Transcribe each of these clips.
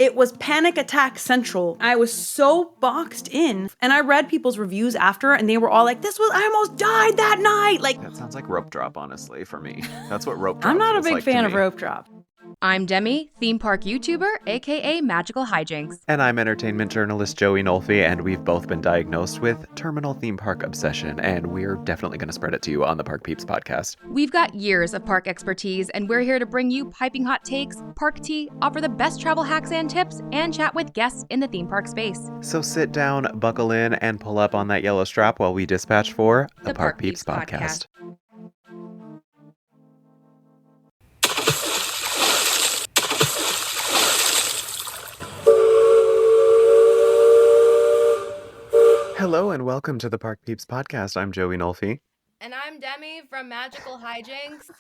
It was panic attack central. I was so boxed in, and I read people's reviews after, and they were all like, I almost died that night. Like, that sounds like rope drop, honestly, for me. That's what rope drop I'm not a feels big like fan to of me. rope drop. I'm Demi, theme park YouTuber, aka Magical Hijinx. And I'm entertainment journalist Joey Nolfi, and we've both been diagnosed with terminal theme park obsession, and we're definitely going to spread it to you on the Park Peeps podcast. We've got years of park expertise, and we're here to bring you piping hot takes, park tea, offer the best travel hacks and tips, and chat with guests in the theme park space. So sit down, buckle in, and pull up on that yellow strap while we dispatch for the Park Peeps podcast. Hello and welcome to the Park Peeps podcast. I'm Joey Nolfi. And I'm Demi from Magical Hijinx.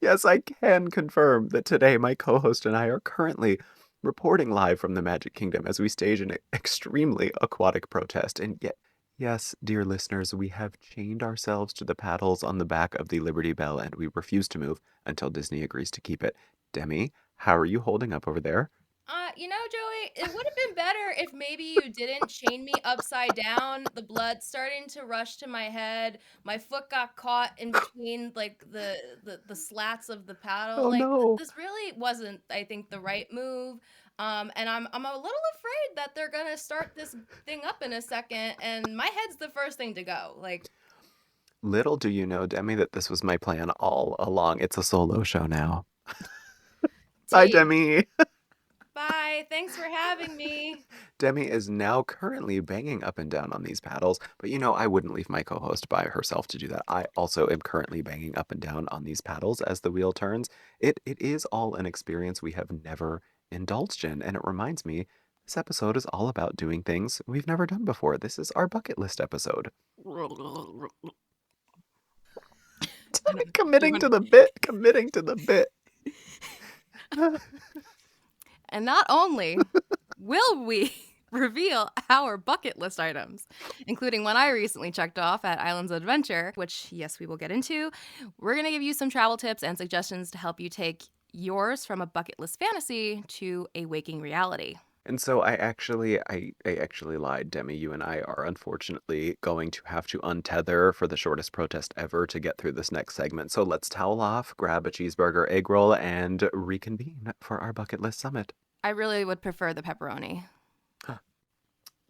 Yes, I can confirm that today my co-host and I are currently reporting live from the Magic Kingdom as we stage an extremely aquatic protest. And yet, yes, dear listeners, we have chained ourselves to the paddles on the back of the Liberty Bell and we refuse to move until Disney agrees to keep it. Demi, how are you holding up over there? Joey, it would have been better if maybe you didn't chain me upside down. The blood's starting to rush to my head. My foot got caught in between like the slats of the paddle. Oh, no. This really wasn't, I think, the right move. And I'm a little afraid that they're gonna start this thing up in a second, and my head's the first thing to go. Like, little do you know, Demi, that this was my plan all along. It's a solo show now. Bye, Demi. Bye. Thanks for having me. Demi is now currently banging up and down on these paddles, but I wouldn't leave my co-host by herself to do that. I also am currently banging up and down on these paddles as the wheel turns. It is all an experience we have never indulged in, and it reminds me this episode is all about doing things we've never done before. This is our bucket list episode. Committing to the bit. And not only will we reveal our bucket list items, including one I recently checked off at Islands of Adventure, which, yes, we will get into, we're going to give you some travel tips and suggestions to help you take yours from a bucket list fantasy to a waking reality. And so I actually lied, Demi. You and I are unfortunately going to have to untether for the shortest protest ever to get through this next segment. So let's towel off, grab a cheeseburger, egg roll, and reconvene for our bucket list summit. I really would prefer the pepperoni.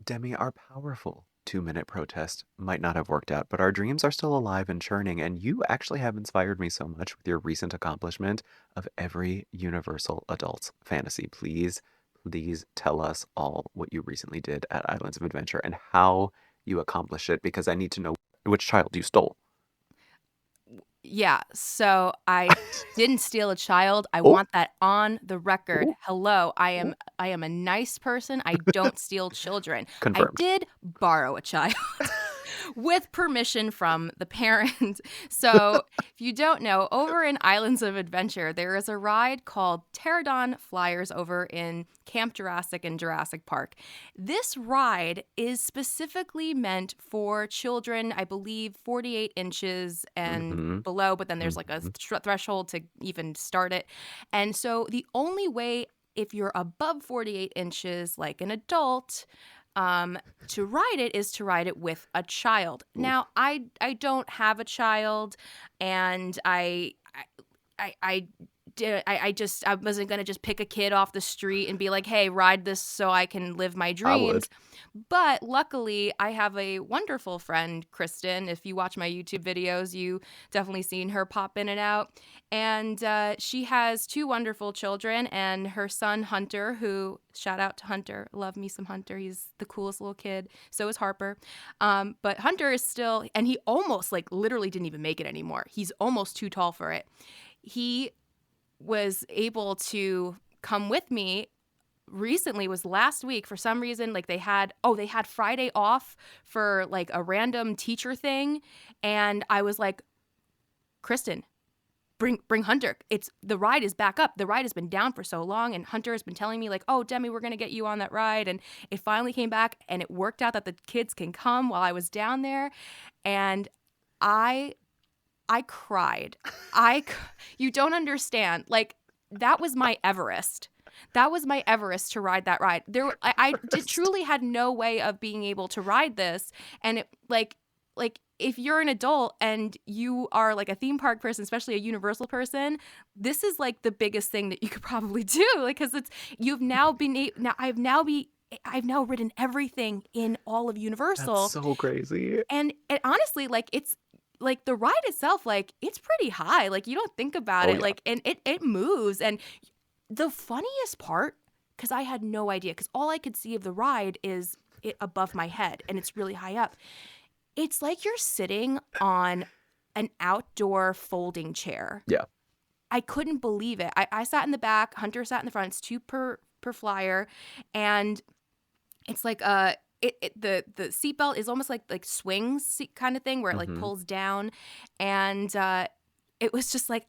Demi, our powerful 2-minute protest might not have worked out, but our dreams are still alive and churning, and you actually have inspired me so much with your recent accomplishment of every universal adult's fantasy. Please tell us all what you recently did at Islands of Adventure and how you accomplished it, because I need to know which child you stole. Yeah, so I didn't steal a child. I want that on the record. Hello, I am a nice person. I don't steal children. Confirmed. I did borrow a child with permission from the parent. So if you don't know, over in Islands of Adventure, there is a ride called Pterodon Flyers over in Camp Jurassic in Jurassic Park. This ride is specifically meant for children, I believe 48 inches and below, but then there's like a threshold to even start it. And so the only way, if you're above 48 inches like an adult, to ride it is to ride it with a child. Now, I don't have a child, and I wasn't gonna just pick a kid off the street and be like, hey, ride this so I can live my dreams. But luckily, I have a wonderful friend, Kristen. If you watch my YouTube videos, you definitely seen her pop in and out. And she has 2 wonderful children, and her son, Hunter, who, shout out to Hunter, love me some Hunter. He's the coolest little kid. So is Harper. But Hunter is still, and he almost literally didn't even make it anymore. He's almost too tall for it. He was able to come with me recently, was last week. For some reason, they had Friday off for a random teacher thing, and I was like, Kristen, bring Hunter. The ride is back up. The ride has been down for so long, and Hunter has been telling me oh, Demi, we're gonna get you on that ride. And it finally came back, and it worked out that the kids can come while I was down there, and I cried. You don't understand. That was my Everest. That was my Everest to ride that ride. I Everest. truly had no way of being able to ride this. And it like if you're an adult and you are like a theme park person, especially a Universal person, this is like the biggest thing that you could probably do. Like, because I've now ridden everything in all of Universal. That's so crazy. And honestly, like, it's like the ride itself, like, it's pretty high. Like, you don't think about it. Yeah. Like, and it moves. And the funniest part, because I had no idea, because all I could see of the ride is it above my head and it's really high up. It's like you're sitting on an outdoor folding chair. Yeah. I couldn't believe it. I sat in the back, Hunter sat in the front. It's 2 per flyer, and it's like the seatbelt is almost like swings seat kind of thing where it like pulls down, and it was just like,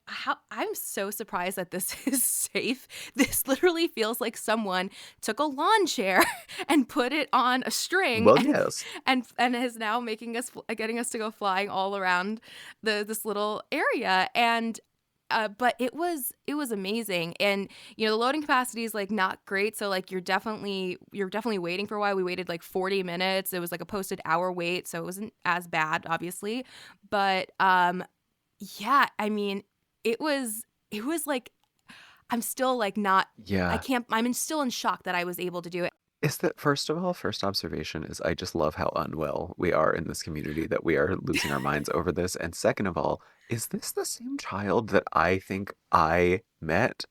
I'm so surprised that this is safe. This literally feels like someone took a lawn chair and put it on a string. Well, yes. And is now getting us to go flying all around this little area. And but it was amazing. And you know, the loading capacity is like not great, so like you're definitely waiting for a while. We waited like 40 minutes. It was like a posted hour wait, so it wasn't as bad, obviously. But yeah, I mean, it was like, I'm still like not, Yeah. I'm still in shock that I was able to do it. Is that, first of all, first observation is I just love how unwell we are in this community, that we are losing our minds over this. And second of all, is this the same child that I think I met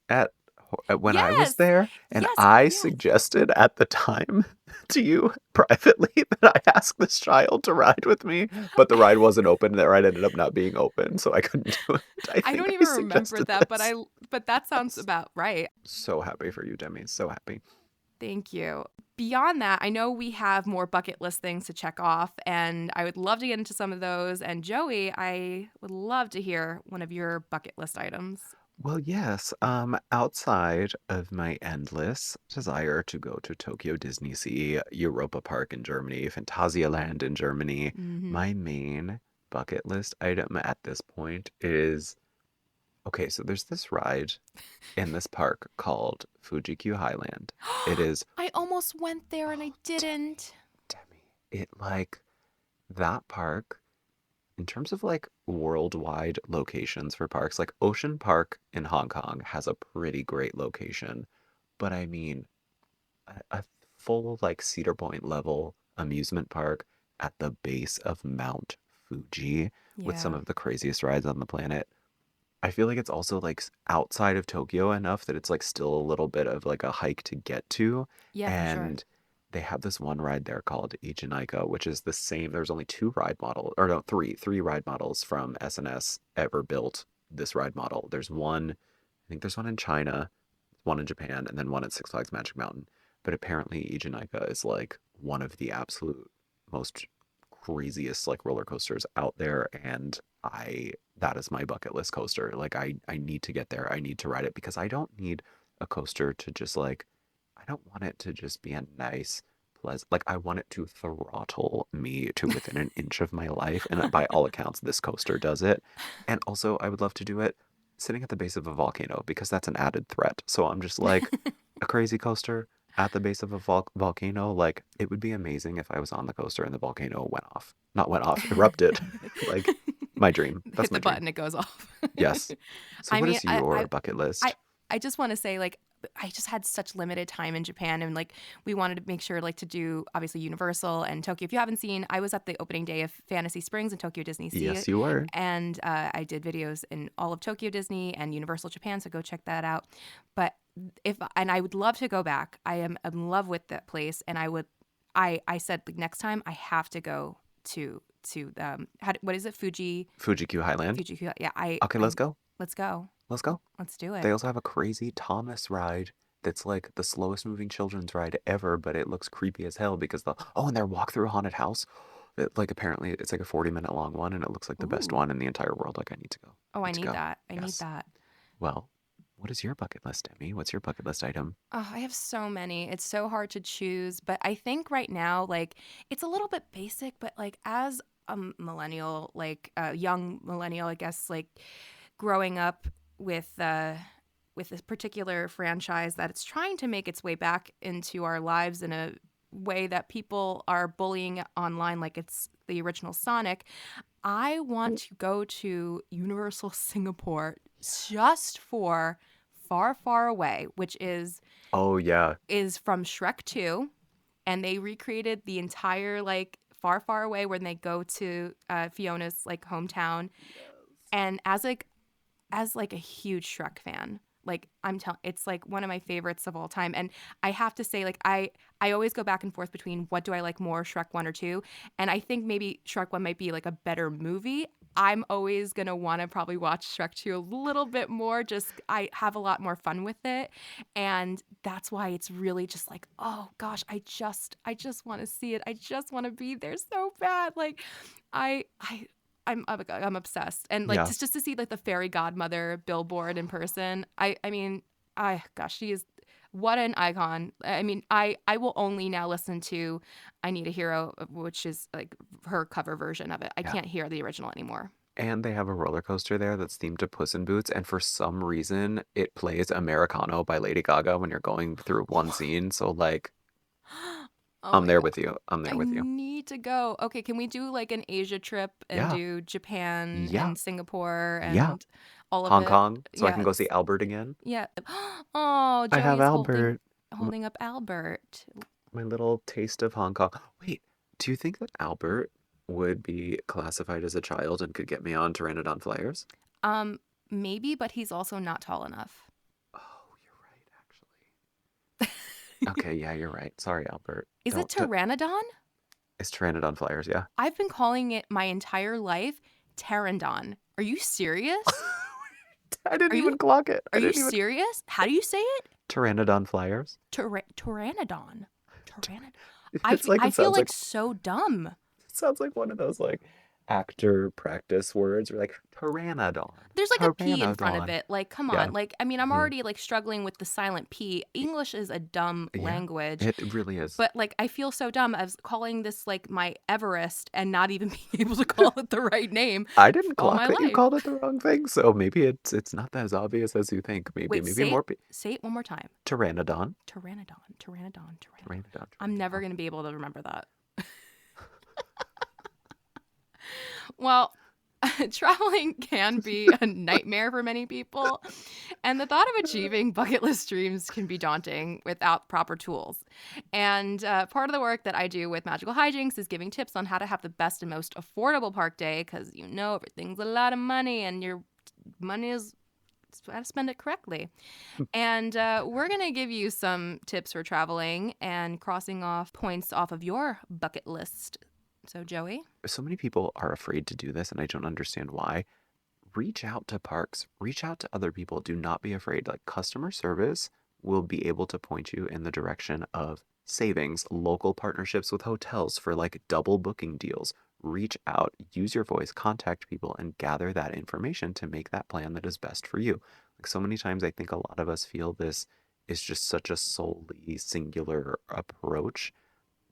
when I was Yes. there? And Yes, I yes. suggested at the time to you privately that I ask this child to ride with me, but the ride wasn't open. That ride ended up not being open, so I couldn't do it. I don't even remember suggested that, this. but that sounds about right. So happy for you, Demi. So happy. Thank you. Beyond that, I know we have more bucket list things to check off, and I would love to get into some of those. And Joey, I would love to hear one of your bucket list items. Well, yes. Outside of my endless desire to go to Tokyo Disney Sea, Europa Park in Germany, Phantasialand in Germany, my main bucket list item at this point is, okay, so there's this ride in this park called Fuji-Q Highland. It is, I almost went there and I didn't. Demi, that park, in terms of like worldwide locations for parks, like Ocean Park in Hong Kong has a pretty great location. But I mean, a full like Cedar Point level amusement park at the base of Mount Fuji with some Yeah. of the craziest rides on the planet. I feel like it's also like outside of Tokyo enough that it's like still a little bit of like a hike to get to. Yeah, for sure. And they have this one ride there called Ichinaika, which is the same. There's only 2 ride models, or no, three ride models from SNS ever built this ride model. There's one, I think there's one in China, one in Japan, and then one at Six Flags Magic Mountain. But apparently Ichinaika is like one of the absolute most craziest like roller coasters out there, and that is my bucket list coaster. Like I need to get there. I need to ride it because I don't need a coaster to just like, I don't want it to just be a nice pleasant, like I want it to throttle me to within an inch of my life, and by all accounts this coaster does it. And also I would love to do it sitting at the base of a volcano because that's an added threat. So I'm just like, a crazy coaster at the base of a volcano, like it would be amazing if I was on the coaster and the volcano erupted. Like my dream. That's Hit my the dream. button, it goes off. Yes. So I what mean, is your bucket list? I just want to say, like, I just had such limited time in Japan, and like we wanted to make sure like to do obviously Universal and Tokyo. If you haven't seen, I was at the opening day of Fantasy Springs and Tokyo Disney Sea. Yes, you were. And I did videos in all of Tokyo Disney and Universal Japan, so go check that out. But I would love to go back. I am in love with that place, and I said like next time I have to go to what is it, Fuji-Q Highland. Fuji-Q, yeah. Okay, let's go. Let's go. Let's go. Let's do it. They also have a crazy Thomas ride that's like the slowest moving children's ride ever, but it looks creepy as hell because and their walk through a haunted house. Like apparently it's like a 40-minute long one, and it looks like the best Ooh. one in the entire world. Like I need to go. Oh, I need go. that. I need Yes. that. Well, what is your bucket list, Demi? What's your bucket list item? Oh, I have so many. It's so hard to choose, but I think right now, like, it's a little bit basic, but like as a millennial, like a young millennial, I guess, like growing up with with this particular franchise that it's trying to make its way back into our lives in a way that people are bullying online like it's the original Sonic. I want to go to Universal Singapore just for Far, Far Away, which is Oh, yeah. from Shrek 2, and they recreated the entire like Far, Far Away when they go to Fiona's like hometown. And as a huge Shrek fan, like I'm telling, it's like one of my favorites of all time. And I have to say, like I always go back and forth between what do I like more, Shrek 1 or 2, and I think maybe Shrek 1 might be like a better movie. I'm always gonna want to probably watch Shrek 2 a little bit more. Just I have a lot more fun with it, and that's why it's really just like, oh gosh, I just want to see it. I just want to be there so bad. Like I I'm obsessed, and like Yeah. just to see like the fairy godmother billboard in person. Gosh, she is what an icon. I mean, I will only now listen to "I Need a Hero," which is like her cover version of it. I Yeah. can't hear the original anymore. And they have a roller coaster there that's themed to Puss in Boots, and for some reason it plays Americano by Lady Gaga when you're going through one scene. So like Oh I'm my there God. with you. I'm there I with you. need to go. Okay, can we do like an Asia trip and Yeah. do Japan Yeah. and Singapore Yeah. and all of Hong it? Kong, so I Yeah, can go see Albert again. yeah. Oh, I have Joey's Albert. holding up Albert. My little taste of Hong Kong. Wait, do you think that Albert would be classified as a child and could get me on Pteranodon Flyers? Maybe, but he's also not tall enough. Oh, you're right, actually. Okay, yeah, you're right. Sorry, Albert. Is it Don't- Pteranodon? It's Pteranodon Flyers, yeah. I've been calling it my entire life Pterandon. Are you serious? I didn't Are even you- clock it. Are you serious? How do you say it? Pteranodon Flyers? Pteranodon. Pteranodon. It's like I it feel sounds like so dumb. it sounds like one of those like actor practice words. We're like Pteranodon. There's like a P in front of Pteranodon. it. Like, come Yeah. on. Like, I mean, I'm Mhm. already like struggling with the silent P. English is a dumb Yeah, language. It really is. But like, I feel so dumb. I was calling this like my Everest and not even being able to call it the right name. I didn't all clock my that you life. called it the wrong thing, so maybe it's not as obvious as you think. Maybe Wait, maybe more say it one more time. Pteranodon. Pteranodon. Pteranodon. I'm never going to be able to remember that. Well, traveling can be a nightmare for many people, and the thought of achieving bucket list dreams can be daunting without proper tools. And part of the work that I do with Magical Hijinx is giving tips on how to have the best and most affordable park day, because you know everything's a lot of money, and your money is how to spend it correctly. And we're going to give you some tips for traveling and crossing off points off of your bucket list. So, Joey? So many people are afraid to do this, and I don't understand why. Reach out to parks. Reach out to other people. Do not be afraid. Like, customer service will be able to point you in the direction of savings, local partnerships with hotels for like double booking deals. Reach out, use your voice, contact people, and gather that information to make that plan that is best for you. Like, so many times I think a lot of us feel this is just such a solely singular approach,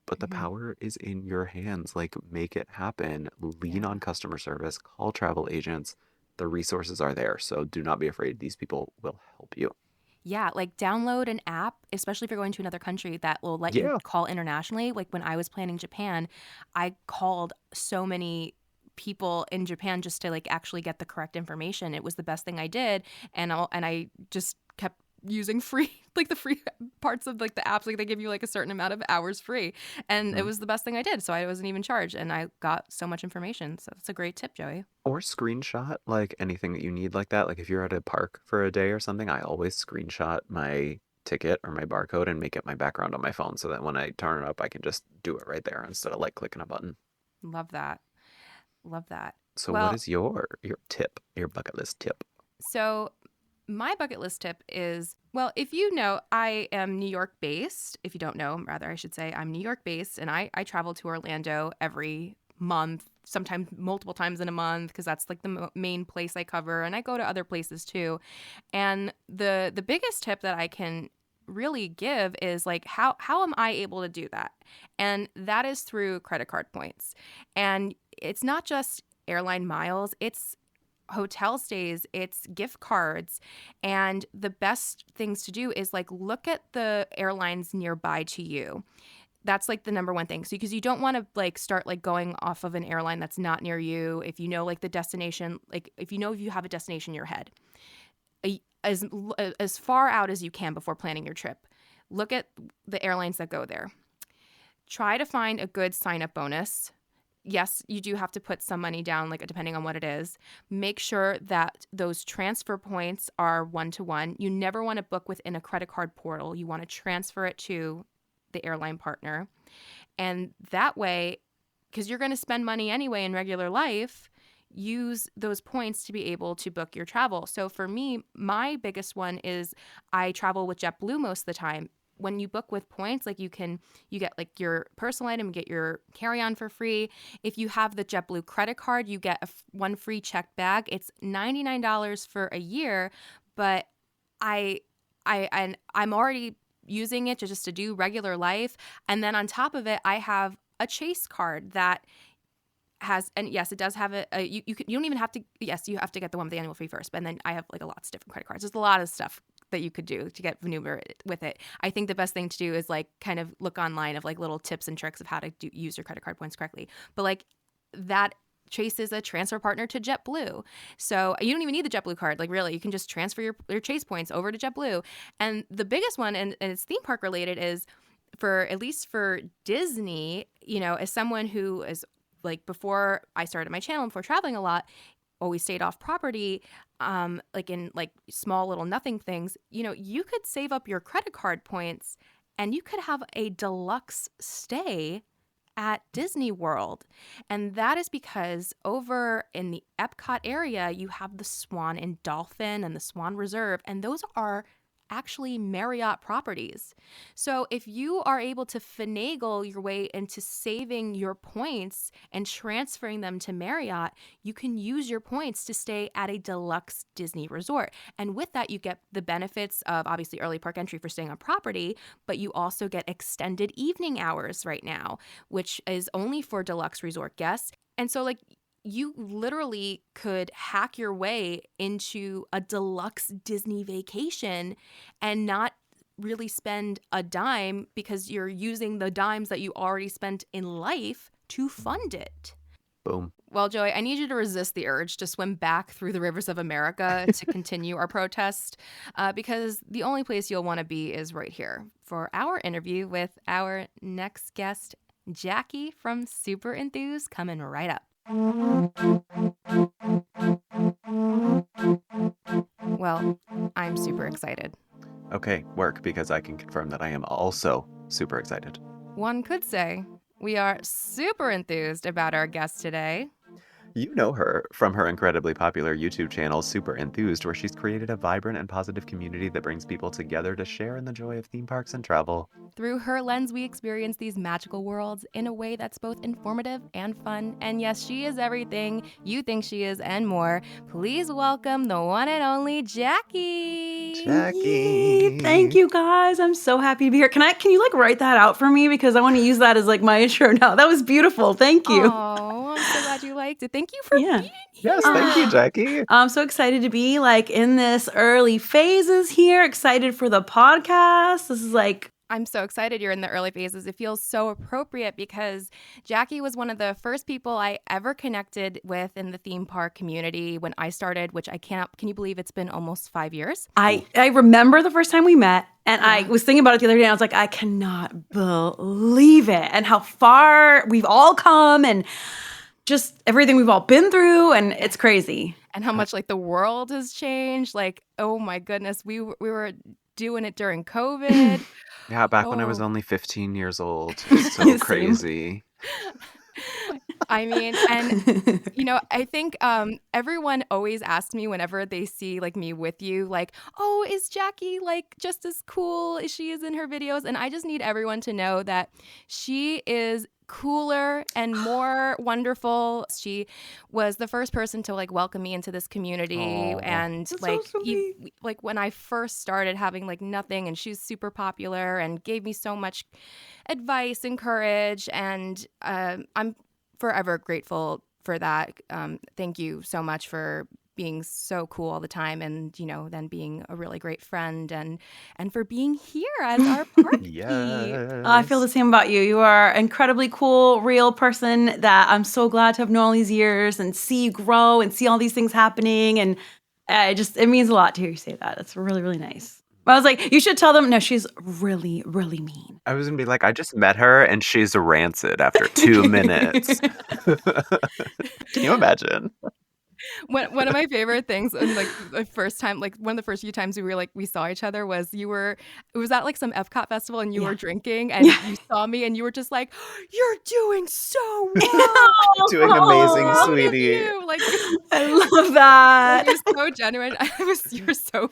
but the power is in your hands. Like, make it happen. Lean on customer service, call travel agents. The resources are there, so do not be afraid. These people will help you. Yeah, like download an app, especially if you're going to another country, that will let you Yeah. call internationally. Like when I was planning Japan, I called so many people in Japan just to like actually get the correct information. It was the best thing I did, and I just kept using free like the free parts of like the apps. Like they give you like a certain amount of hours free, and it was the best thing I did. So I wasn't even charged, and I got so much information. So that's a great tip, Joey. Or screenshot like anything that you need like that. Like if you're at a park for a day or something, I always screenshot my ticket or my barcode and make it my background on my phone so that when I turn it up, I can just do it right there instead of like clicking a button. Love that. Love that. So Well- what is your tip, your bucket list tip? So my bucket list tip is, well, if you know, I am New York based. If you don't know, rather, I should say I'm New York based, and I travel to Orlando every month, sometimes multiple times in a month, because that's like the main place I cover, and I go to other places too. And the biggest tip that I can really give is like how am I able to do that? And that is through credit card points. And it's not just airline miles, it's hotel stays, it's gift cards. And the best things to do is like look at the airlines nearby to you. That's like the number one thing. So because you don't want to like start like going off of an airline that's not near you. If you know like the destination, like if you have a destination in your head, as far out as you can before planning your trip, look at the airlines that go there. Try to find a good sign-up bonus. Yes, you do have to put some money down, like depending on what it is. Make sure that those transfer points are one-to-one. You never want to book within a credit card portal. You want to transfer it to the airline partner. And that way, because you're going to spend money anyway in regular life, use those points to be able to book your travel. So for me, my biggest one is I travel with JetBlue most of the time. When you book with points, like you get like your personal item, get your carry-on for free. If you have the JetBlue credit card, you get one free checked bag. It's $99 for a year, but I'm already using it just to do regular life. And then on top of it, I have a Chase card that has, and yes, it does have you don't even have to, yes, you have to get the one with the annual fee first, but then I have like lots of different credit cards. There's a lot of stuff that you could do to get maneuver with it. I think the best thing to do is like kind of look online of like little tips and tricks of how to use your credit card points correctly. But like that, Chase is a transfer partner to JetBlue. So you don't even need the JetBlue card. Like really, you can just transfer your Chase points over to JetBlue. And the biggest one, and it's theme park related, is at least for Disney, as someone who is like, before I started my channel, before traveling a lot, always stayed off property, like in like small little nothing things, you could save up your credit card points and you could have a deluxe stay at Disney World. And that is because over in the Epcot area, you have the Swan and Dolphin and the Swan Reserve, and those are actually Marriott properties. So if you are able to finagle your way into saving your points and transferring them to Marriott, you can use your points to stay at a deluxe Disney resort. And with that, you get the benefits of obviously early park entry for staying on property, but you also get extended evening hours right now, which is only for deluxe resort guests. And so like, you literally could hack your way into a deluxe Disney vacation and not really spend a dime because you're using the dimes that you already spent in life to fund it. Boom. Well, Joey, I need you to resist the urge to swim back through the rivers of America to continue our protest, because the only place you'll want to be is right here for our interview with our next guest, Jackie from Super Enthused, coming right up. Well, I'm super excited. Okay, work, because I can confirm that I am also super excited. One could say we are super enthused about our guest today. You know her from her incredibly popular YouTube channel, Super Enthused, where she's created a vibrant and positive community that brings people together to share in the joy of theme parks and travel. Through her lens, we experience these magical worlds in a way that's both informative and fun. And yes, she is everything you think she is and more. Please welcome the one and only Jackie. Jackie. Thank you, guys. I'm so happy to be here. Can you like write that out for me, because I want to use that as like my intro now. That was beautiful. Thank you. Oh, I'm so glad you liked it. Thank you for being here. Yes, thank you, Jackie. I'm so excited to be like in this early phases here. Excited for the podcast. This is like, I'm so excited you're in the early phases. It feels so appropriate because Jackie was one of the first people I ever connected with in the theme park community when I started, which can you believe it's been almost 5 years? I remember the first time we met, and I was thinking about it the other day, and I was like, I cannot believe it, and how far we've all come, and just everything we've all been through, and it's crazy. And how much like the world has changed. Like, oh my goodness, we were doing it during COVID. Yeah, back when I was only 15 years old. It's so crazy. I mean, and I think everyone always asks me whenever they see like me with you, like, oh, is Jackie like just as cool as she is in her videos? And I just need everyone to know that she is cooler and more wonderful. She was the first person to like welcome me into this community. Aww. And That's like so sweet. like when I first started having like nothing, and she's super popular and gave me so much advice and courage, and I'm forever grateful for that. Thank you so much for being so cool all the time, and then being a really great friend, and for being here as our party. Yes. I feel the same about you. You are an incredibly cool, real person that I'm so glad to have known all these years and see you grow and see all these things happening. And it means a lot to hear you say that. It's really, really nice. I was like, you should tell them, no, she's really, really mean. I was gonna be like, I just met her and she's rancid after 2 minutes. Can you imagine? One of my favorite things, and like the first time, like one of the first few times we saw each other was it was at like some Epcot festival, and you were drinking, and you saw me, and you were just like, "You're doing so well, Doing amazing, look at sweetie." you." Like, I love that. it was so genuine. You were so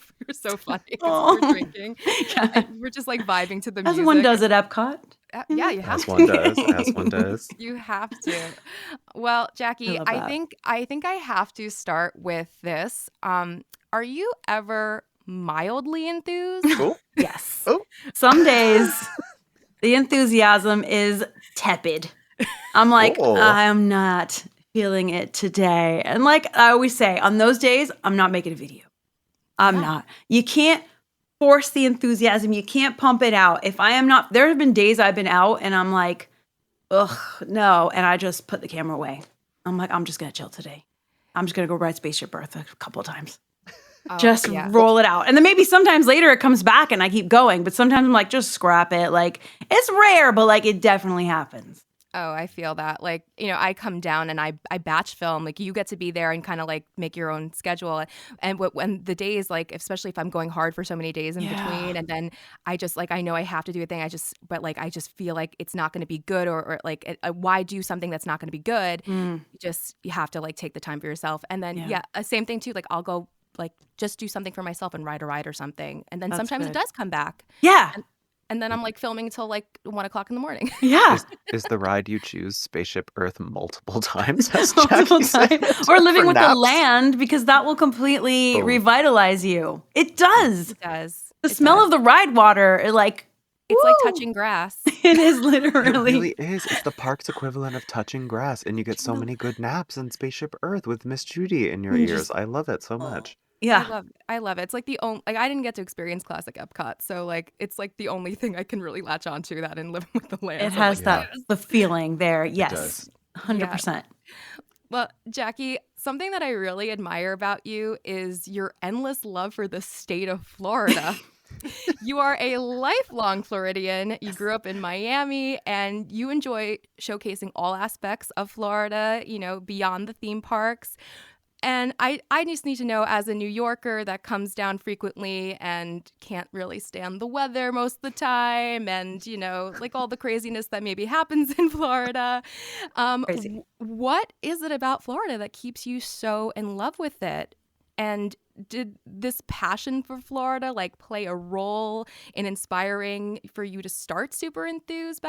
funny because you were drinking. And you were just like vibing to the music. As one does at Epcot. Yeah, you have As to. one does. As one does. You have to. Well, Jackie, love I that. think I have to start with this. Are you ever mildly enthused? Cool. Yes. Oh. Some days the enthusiasm is tepid. I'm like, Oh. I'm not feeling it today. And like I always say, on those days, I'm not making a video. I'm not. You can't force the enthusiasm. You can't pump it out. If I am not, there have been days I've been out and I'm like, ugh, no. And I just put the camera away. I'm like, I'm just going to chill today. I'm just going to go ride Spaceship Earth a couple of times. Just roll it out. And then maybe sometimes later it comes back and I keep going. But sometimes I'm like, just scrap it. Like, it's rare, but like it definitely happens. Oh, I feel that. Like, I come down and I batch film. Like, you get to be there and kind of like make your own schedule. And when the days, like, especially if I'm going hard for so many days in between, and then I just like, I know I have to do a thing. I just feel like it's not going to be good, or like, why do something that's not going to be good? You have to like take the time for yourself. And then, same thing too. Like, I'll go like just do something for myself and ride a ride or something. And then sometimes it does come back. Yeah. And then I'm like filming until like 1:00 in the morning. Yeah. Is the ride you choose Spaceship Earth multiple times? Multiple times. Or living with the naps? land, because that will completely revitalize you. It does. It does. The smell of the ride water, it's like touching grass. It is It literally. really is. It's the park's equivalent of touching grass, and you get so many good naps in Spaceship Earth with Miss Judy in your ears. I love it so much. Yeah. I love it. It's like the only, like, I didn't get to experience classic Epcot, so like it's like the only thing I can really latch onto, that and living with the land. It So, has like, the feeling there. Yes. does. 100%. Well, Jackie, something that I really admire about you is your endless love for the state of Florida. You are a lifelong Floridian. You grew up in Miami, and you enjoy showcasing all aspects of Florida, beyond the theme parks. And I just need to know, as a New Yorker that comes down frequently and can't really stand the weather most of the time, and, like all the craziness that maybe happens in Florida. Crazy. What is it about Florida that keeps you so in love with it? And did this passion for Florida like play a role in inspiring for you to start Super Enthused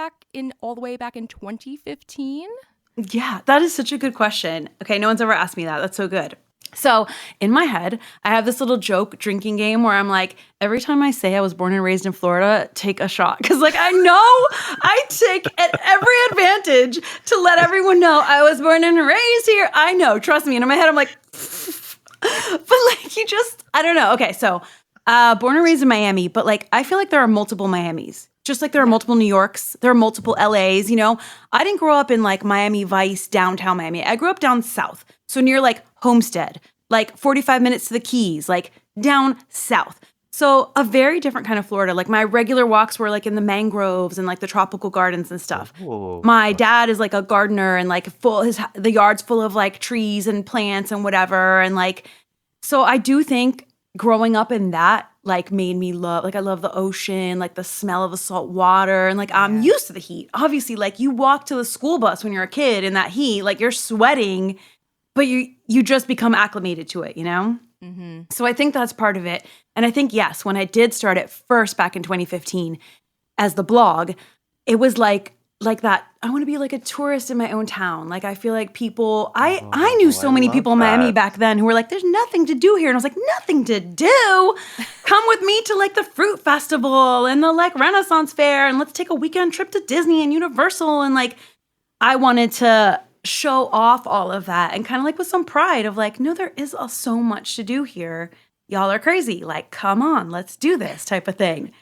all the way back in 2015? Yeah, that is such a good question. Okay, no one's ever asked me that. That's so good. So in my head, I have this little joke drinking game where I'm like, every time I say I was born and raised in Florida, take a shot. Because like, I know I take at every advantage to let everyone know I was born and raised here. I know, trust me. And in my head, I'm like, but like, I don't know. Okay, so born and raised in Miami, but like, I feel like there are multiple Miamis. Just like there are multiple New Yorks, there are multiple LAs, I didn't grow up in like Miami Vice, downtown Miami. I grew up down south. So near like Homestead, like 45 minutes to the Keys, like down south. So a very different kind of Florida. Like my regular walks were like in the mangroves and like the tropical gardens and stuff. Oh. My dad is like a gardener and like the yard's full of like trees and plants and whatever. And like, so I do think growing up in that like made me love, like I love the ocean, like the smell of the salt water, and like I'm used to the heat. Obviously, like you walk to the school bus when you're a kid in that heat, like you're sweating, but you just become acclimated to it, Mm-hmm. So I think that's part of it. And I think, yes, when I did start it first back in 2015 as the blog, it was like that, I want to be like a tourist in my own town. Like I feel like people, I knew so many love people in Miami that. back then who were like, there's nothing to do here. And I was like, nothing to do? Come with me to like the fruit festival and the like Renaissance fair, and let's take a weekend trip to Disney and Universal. And like, I wanted to show off all of that and kind of like with some pride of like, no, there is so much to do here. Y'all are crazy. Like, come on, let's do this type of thing.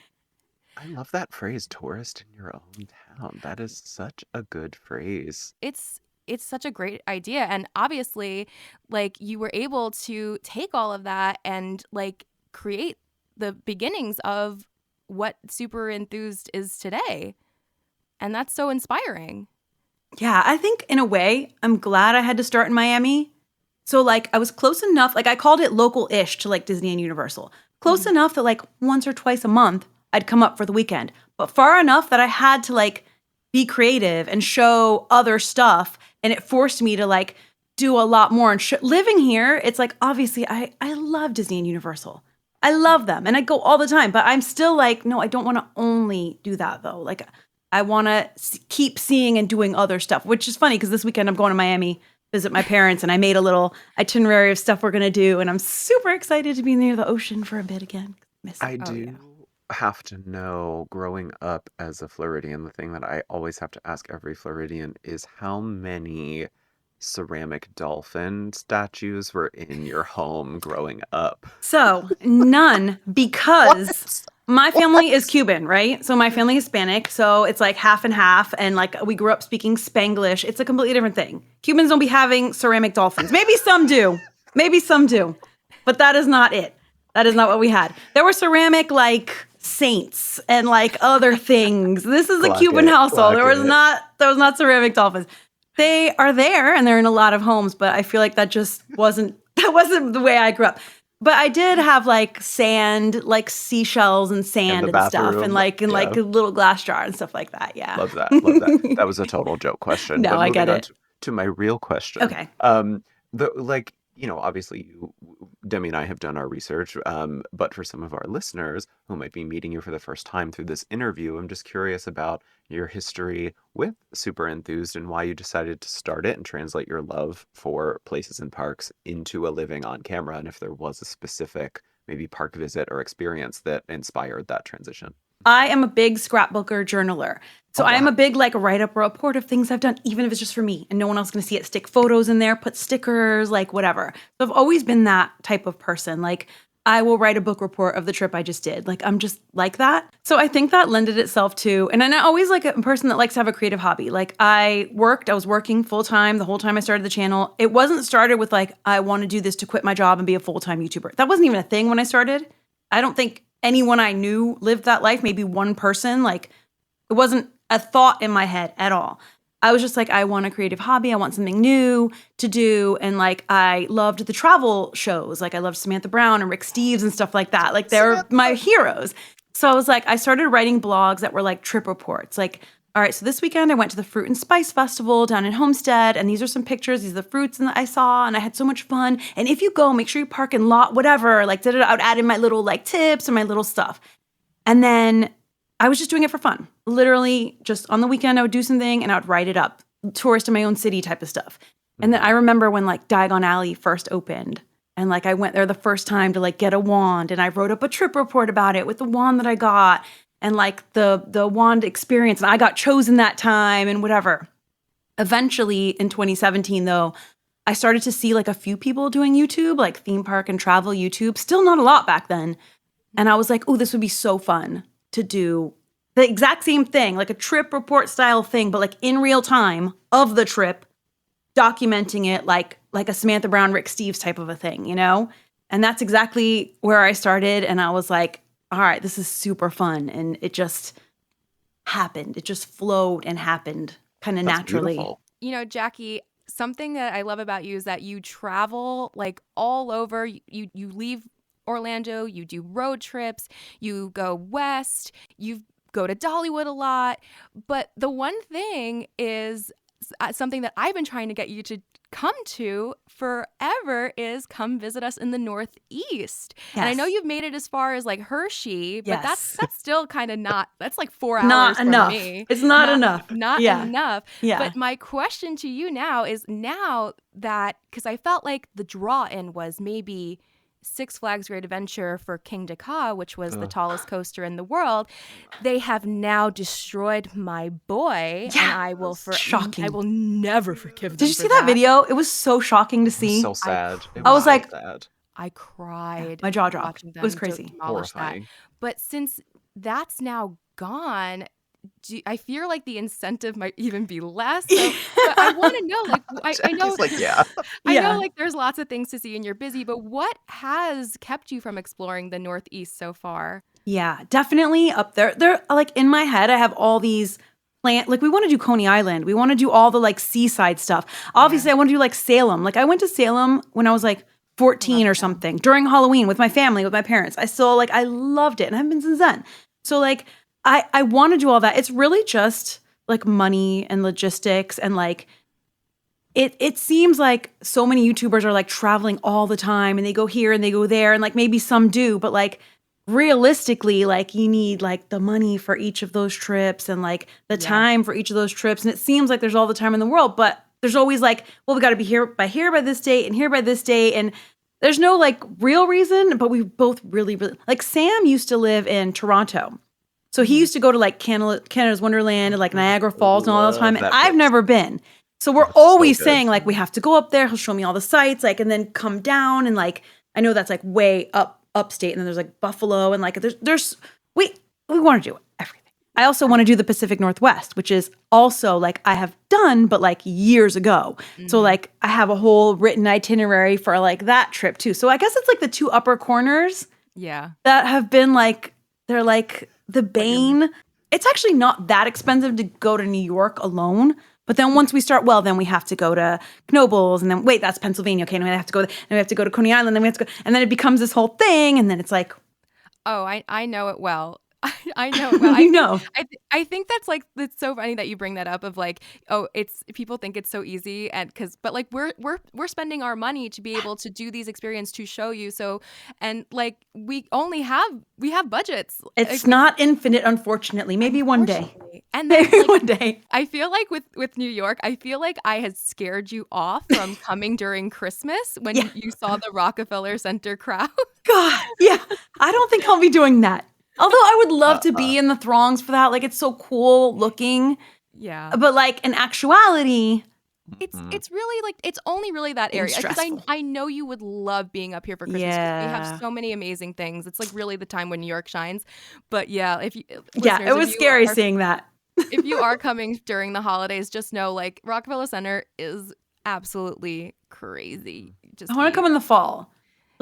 I love that phrase, tourist in your own town. That is such a good phrase. It's such a great idea. And obviously, like, you were able to take all of that and like create the beginnings of what Super Enthused is today. And that's so inspiring. Yeah, I think in a way, I'm glad I had to start in Miami. So like I was close enough, like I called it local-ish to like Disney and Universal. Close enough that like once or twice a month, I'd come up for the weekend. But far enough that I had to like be creative and show other stuff. And it forced me to like do a lot more. And living here, it's like, obviously, I love Disney and Universal. I love them. And I go all the time. But I'm still like, no, I don't want to only do that, though. Like, I want to keep seeing and doing other stuff, which is funny because this weekend I'm going to Miami, visit my parents. And I made a little itinerary of stuff we're going to do. And I'm super excited to be near the ocean for a bit again. I do have to know, growing up as a Floridian, the thing that I always have to ask every Floridian is how many ceramic dolphin statues were in your home growing up? So none, because my family is Cuban, right? So my family is Hispanic. So it's like half and half. And like we grew up speaking Spanglish. It's a completely different thing. Cubans don't be having ceramic dolphins. Maybe some do. Maybe some do. But that is not it. That is not what we had. There were ceramic like saints and like other things. This is a Cuban household. There was not ceramic dolphins. They are there and they're in a lot of homes, but I feel like that wasn't the way I grew up. But I did have like sand, like seashells and sand and stuff, and like in like a little glass jar and stuff like that. Yeah, love that. Love that. That was a total joke question. No, but I get it. To my real question. Okay. Obviously Demi and I have done our research, but for some of our listeners who might be meeting you for the first time through this interview, I'm just curious about your history with Super Enthused and why you decided to start it and translate your love for places and parks into a living on camera, and if there was a specific maybe park visit or experience that inspired that transition. I am a big scrapbooker journaler. So I am a big like write up a report of things I've done, even if it's just for me and no one else is going to see it. Stick photos in there, put stickers, like whatever. So I've always been that type of person. Like I will write a book report of the trip I just did. Like I'm just like that. So I think that lended itself to, and I'm always like a person that likes to have a creative hobby. Like I was working full time the whole time I started the channel. It wasn't started with like, I want to do this to quit my job and be a full-time YouTuber. That wasn't even a thing when I started. I don't think anyone I knew lived that life, maybe one person. Like it wasn't a thought in my head at all. I was just like, I want a creative hobby. I want something new to do. And like, I loved the travel shows. Like I loved Samantha Brown and Rick Steves and stuff like that. Like they're my heroes. So I was like, I started writing blogs that were like trip reports. Like, all right, so this weekend I went to the Fruit and Spice Festival down in Homestead. And these are some pictures. These are the fruits that I saw. And I had so much fun. And if you go, make sure you park in lot, whatever. Like, I would add in my little like tips and my little stuff. And then I was just doing it for fun. Literally just on the weekend, I would do something and I would write it up. Tourist in my own city type of stuff. And then I remember when like Diagon Alley first opened and like I went there the first time to like get a wand and I wrote up a trip report about it with the wand that I got and like the wand experience. And I got chosen that time and whatever. Eventually in 2017 though, I started to see like a few people doing YouTube, like theme park and travel YouTube. Still not a lot back then. And I was like, oh, this would be so fun to do the exact same thing, like a trip report style thing, but like in real time of the trip, documenting it like a Samantha Brown, Rick Steves type of a thing, you know? And that's exactly where I started. And I was like, all right, this is super fun. And it just happened. It just flowed and happened kind of naturally. Beautiful. You know, Jackie, something that I love about you is that you travel like all over. You leave Orlando, you do road trips, you go west, you go to Dollywood a lot. But the one thing is something that I've been trying to get you to come to forever is come visit us in the Northeast. Yes. And I know you've made it as far as like Hershey, but that's still kind of not, that's like 4 hours not from enough. me. It's not enough. Not enough. Yeah. But my question to you now is now that, because I felt like the draw in was maybe Six Flags Great Adventure for King Ka, which was the tallest coaster in the world, they have now destroyed my boy, and I will shocking. I will never forgive them. Did you see that video? It was so shocking to see. It was so sad. I was like, sad. I cried. My jaw dropped. Watching them It was crazy. demolish that. But since that's now gone, I feel like the incentive might even be less. So, but I want to know, like, I know, like, yeah, I know, like, there's lots of things to see and you're busy, but what has kept you from exploring the Northeast so far? Yeah, definitely up there. They're like in my head, I have all these like we want to do Coney Island. We want to do all the like seaside stuff. Obviously, I want to do like Salem. Like I went to Salem when I was like 14 or something during Halloween with my family, with my parents. I still like, I loved it and I haven't been since then. So like, I want to do all that. It's really just like money and logistics and like, it seems like so many YouTubers are like traveling all the time and they go here and they go there and like maybe some do, but like realistically, like you need like the money for each of those trips and like the time for each of those trips. And it seems like there's all the time in the world, but there's always like, well, we got to be here by this date and here by this date. And there's no like real reason, but we both really, like Sam used to live in Toronto. So he used to go to like Canada's Wonderland and like Niagara Falls and all the time. And I've never been. So we're always saying like, we have to go up there. He'll show me all the sights, like, and then come down. And like, I know that's like way upstate. And then there's like Buffalo and like, we want to do everything. I also want to do the Pacific Northwest, which is also like I have done, but like years ago. So like I have a whole written itinerary for like that trip too. So I guess it's like the two upper corners that have been like, they're like the bane. It's actually not that expensive to go to New York alone. But then once we start, well, then we have to go to Knoebels and then wait, that's Pennsylvania. Okay, and we have to go, and we have to go to Coney Island, then we have to go, and then it becomes this whole thing. And then it's like, oh, I know it well. I know it well. You know. I think that's like, it's so funny that you bring that up of like, oh, it's people think it's so easy but like we're spending our money to be able to do these experiences to show you. So, and like we have budgets. It's not infinite, unfortunately. Maybe one day. And then maybe one day. I feel like with New York, I feel like I had scared you off from coming during Christmas when you saw the Rockefeller Center crowd. God, yeah. I don't think I'll be doing that. Although I would love to be in the throngs for that. Like, it's so cool looking. Yeah. But, like, in actuality... It's really, like, it's only really that area. Because I know you would love being up here for Christmas. Yeah. We have so many amazing things. It's, like, really the time when New York shines. But, yeah, it was scary seeing that. If you are coming during the holidays, just know, like, Rockefeller Center is absolutely crazy. I want to come in the fall.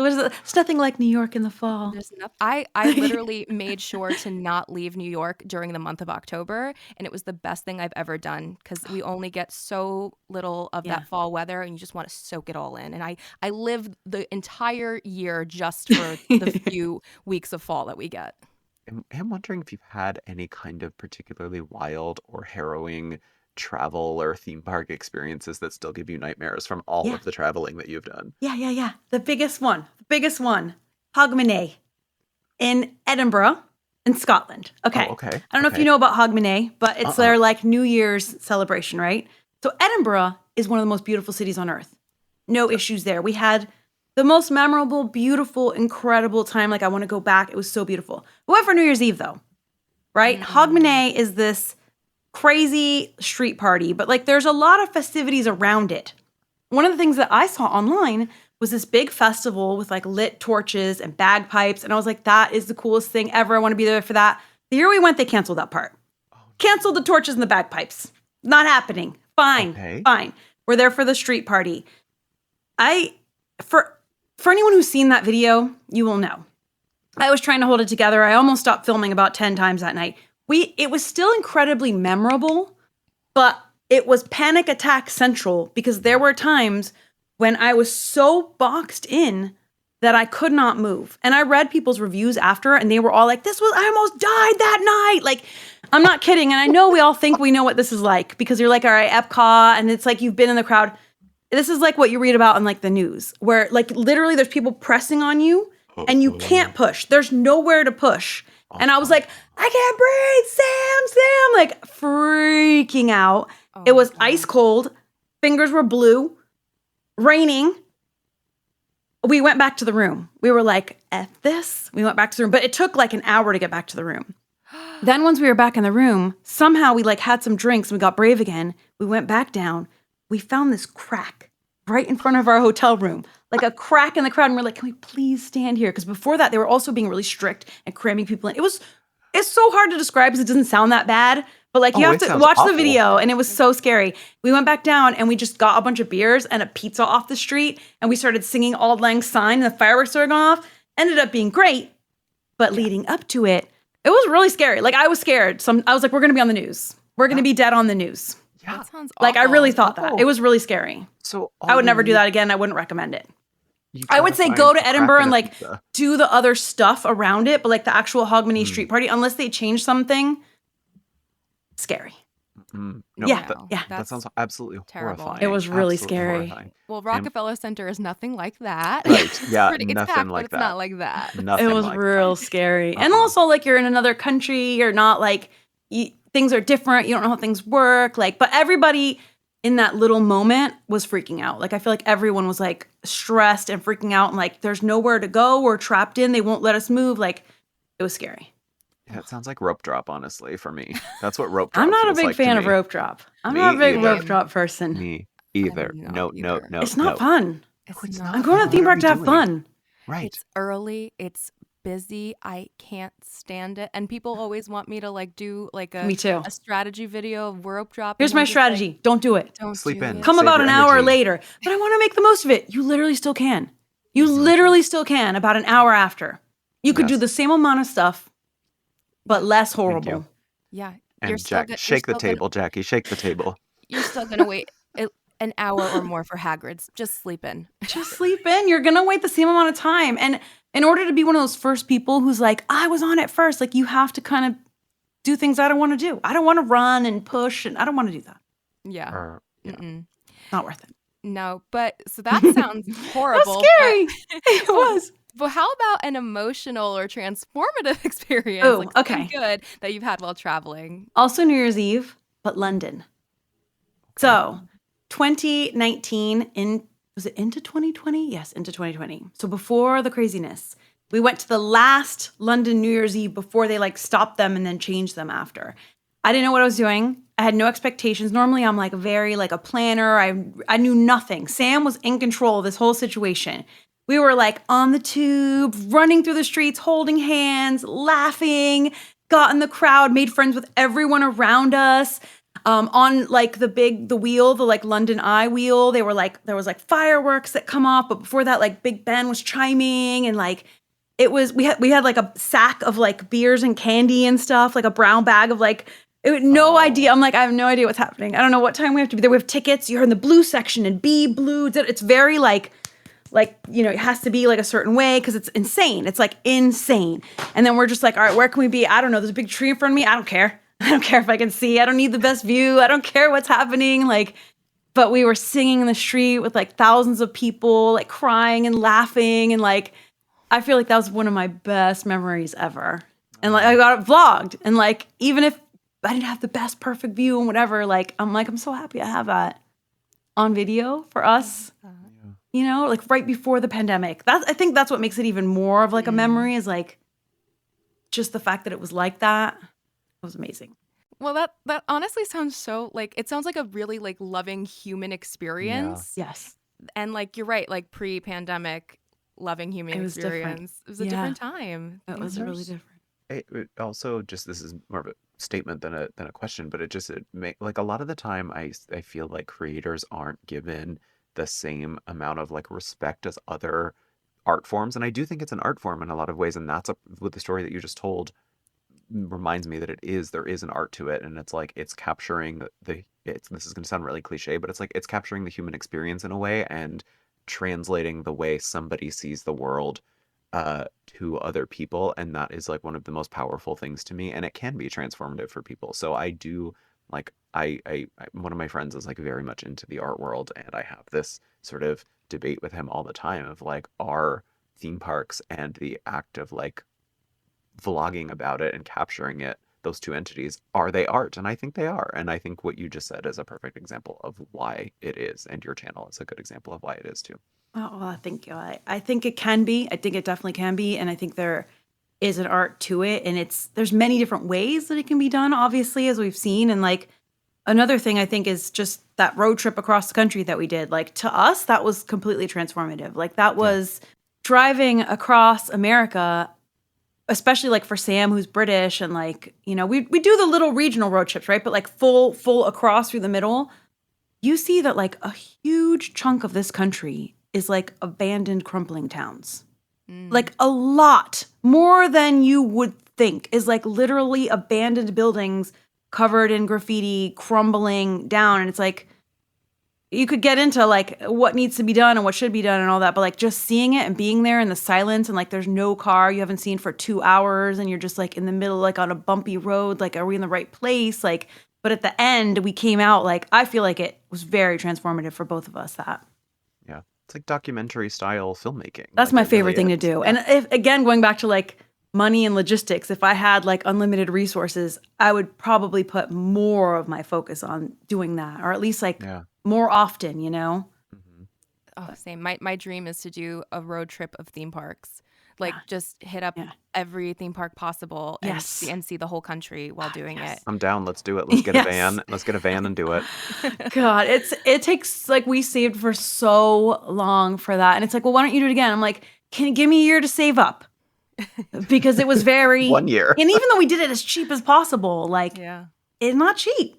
It's nothing like New York in the fall. There's enough. I literally made sure to not leave New York during the month of October, and it was the best thing I've ever done because we only get so little of that fall weather, and you just want to soak it all in. And I live the entire year just for the few weeks of fall that we get. I'm wondering if you've had any kind of particularly wild or harrowing travel or theme park experiences that still give you nightmares from all of the traveling that you've done. Yeah. The biggest one. Hogmanay in Edinburgh in Scotland. Okay. Oh, okay. I don't know if you know about Hogmanay, but it's their like New Year's celebration, right? So Edinburgh is one of the most beautiful cities on earth. No issues there. We had the most memorable, beautiful, incredible time. Like I want to go back. It was so beautiful. We went for New Year's Eve though, right? Hogmanay is this crazy street party, but like there's a lot of festivities around it. One of the things that I saw online was this big festival with like lit torches and bagpipes, and I was like, that is the coolest thing ever. I want to be there for that. The year we went, they canceled that part. Canceled the torches and the bagpipes. Not happening. Fine. We're there for the street party. For anyone who's seen that video, you will know. I was trying to hold it together. I almost stopped filming about 10 times that night. It was still incredibly memorable, but it was panic attack central because there were times when I was so boxed in that I could not move. And I read people's reviews after and they were all like, I almost died that night. Like, I'm not kidding. And I know we all think we know what this is like because you're like, all right, Epcot. And it's like, you've been in the crowd. This is like what you read about in like the news where like literally there's people pressing on you and you can't push. There's nowhere to push. And I was like, I can't breathe, Sam, like freaking out. It was ice cold. Fingers were blue. Raining. we went back to the room. We were like, F this. We went back to the room, but it took like an hour to get back to the room. Then once we were back in the room, somehow we like had some drinks and we got brave again. We went back down. We found this crack right in front of our hotel room, like a crack in the crowd. And we're like, can we please stand here? Because before that, they were also being really strict and cramming people in. It's so hard to describe because it doesn't sound that bad. But like you have to watch the video, and it was so scary. We went back down and we just got a bunch of beers and a pizza off the street, and we started singing Auld Lang Syne, and the fireworks started going off. Ended up being great, but leading up to it, it was really scary. Like I was scared. I was like, we're gonna be on the news. We're gonna be dead on the news. Yeah. That sounds awful. Like I really thought that. It was really scary. So I would never do that again. I wouldn't recommend it. I would say go to Edinburgh and like do the other stuff around it, but like the actual Hogmanay street party, unless they change something, scary. No, that sounds absolutely terrible. horrifying. It was really scary. Horrifying. Well, Rockefeller Center is nothing like that. Right. Yeah, it's nothing packed, like but that. It's not like that. Nothing it was like real that. scary. And also like you're in another country, you're not like, things are different. You don't know how things work. Like, but everybody in that little moment was freaking out. Like, I feel like everyone was like stressed and freaking out and like, there's nowhere to go. We're trapped in. They won't let us move. Like, it was scary. Yeah, it sounds like rope drop, honestly, for me. That's what rope drop I'm not a feels big like fan to of me. rope drop. I'm Me not a big either. rope drop person. Me either. No. It's not fun. It's I'm going to a theme park to have fun. Right. It's early. It's busy. I can't stand it. And people always want me to like do like Me too. a strategy video of rope drop. Here's my strategy. Don't do it. Don't Sleep do in. it. Come Save about your an hour energy. later. But I want to make the most of it. You literally still can. You literally still can about an hour after. You could do Yes. the same amount of stuff, but less you. horrible. Yeah. And shake the table, Jackie. Shake the table. You're still gonna wait an hour or more for Hagrid's. Just sleep in. Just sleep in. You're going to wait the same amount of time. And in order to be one of those first people who's like, I was on it first, like you have to kind of do things I don't want to do. I don't want to run and push, and I don't want to do that. Yeah. Not worth it. No, but so that sounds horrible. That's scary. It was. But how about an emotional or transformative experience? Oh, like something okay. good that you've had while traveling. Also New Year's Eve, but London. So 2019, was it into 2020? Yes, into 2020. So before the craziness, we went to the last London New Year's Eve before they like stopped them and then changed them after. I didn't know what I was doing. I had no expectations. Normally I'm like very like a planner. I knew nothing. Sam was in control of this whole situation. We were like on the tube, running through the streets, holding hands, laughing, got in the crowd, made friends with everyone around us. On like the wheel, the like London Eye wheel, there was like fireworks that come off, but before that, like Big Ben was chiming, and like we had like a sack of like beers and candy and stuff, like a brown bag of like no idea. I'm like, I have no idea what's happening. I don't know what time we have to be there. We have tickets. You're in the blue section and B blue. It's very like it has to be like a certain way because it's insane. It's like insane. And then we're just like, all right, where can we be? I don't know. There's a big tree in front of me. I don't care. I don't care if I can see. I don't need the best view. I don't care what's happening. Like, but we were singing in the street with like thousands of people, like crying and laughing. And like, I feel like that was one of my best memories ever. And like, I got it vlogged. And like, even if I didn't have the best perfect view and whatever, like, I'm so happy I have that on video for us. Like right before the pandemic. I think that's what makes it even more of like a memory is like just the fact that it was like that. It was amazing. Well, that honestly sounds so like it sounds like a really like loving human experience. Yeah. Yes. And like you're right, like pre-pandemic loving human experience. It was a different time. It was really different. It also just this is more of a statement than a question, but it like a lot of the time I feel like creators aren't given the same amount of like respect as other art forms, and I do think it's an art form in a lot of ways, and that's with the story that you just told reminds me that there is an art to it, and it's like it's capturing this is going to sound really cliche, but it's like it's capturing the human experience in a way and translating the way somebody sees the world to other people, and that is like one of the most powerful things to me, and it can be transformative for people. So I do like I one of my friends is like very much into the art world, and I have this sort of debate with him all the time of like, are theme parks and the act of like vlogging about it and capturing it those two entities, are they art? And I think they are. And I think what you just said is a perfect example of why it is. And your channel is a good example of why it is too. Oh, well, thank you. I think it can be. I think it definitely can be. And I think there is an art to it. And there's many different ways that it can be done, obviously, as we've seen. And like another thing I think is just that road trip across the country that we did. Like to us, that was completely transformative. Like that was driving across America, especially like for Sam, who's British. And like, you know, we do the little regional road trips, right? But like full across through the middle, you see that like a huge chunk of this country is like abandoned, crumbling towns. Like a lot more than you would think is like literally abandoned buildings covered in graffiti, crumbling down. And it's like, you could get into like what needs to be done and what should be done and all that. But like just seeing it and being there in the silence and like there's no car you haven't seen for 2 hours and you're just like in the middle, like on a bumpy road. Like, are we in the right place? Like, but at the end we came out like, I feel like it was very transformative for both of us. Yeah. It's like documentary style filmmaking. That's Like, my it favorite really thing to is. do. Yeah. And if, again, going back to like money and logistics, if I had like unlimited resources, I would probably put more of my focus on doing that, or at least like Yeah. more often, you know? Mhm. Oh, same. My dream is to do a road trip of theme parks. Like just hit up Yeah. every theme park possible and Yes. see the whole country while doing Yes. I'm down. Let's do it. Let's get a van. Let's get a van and do it. it. God, it takes like we saved for so long for that. And it's like, well, why don't you do it again? I'm like, can you give me a year to save up? Because it was very 1 year. And even though we did it as cheap as possible, like Yeah. it's not cheap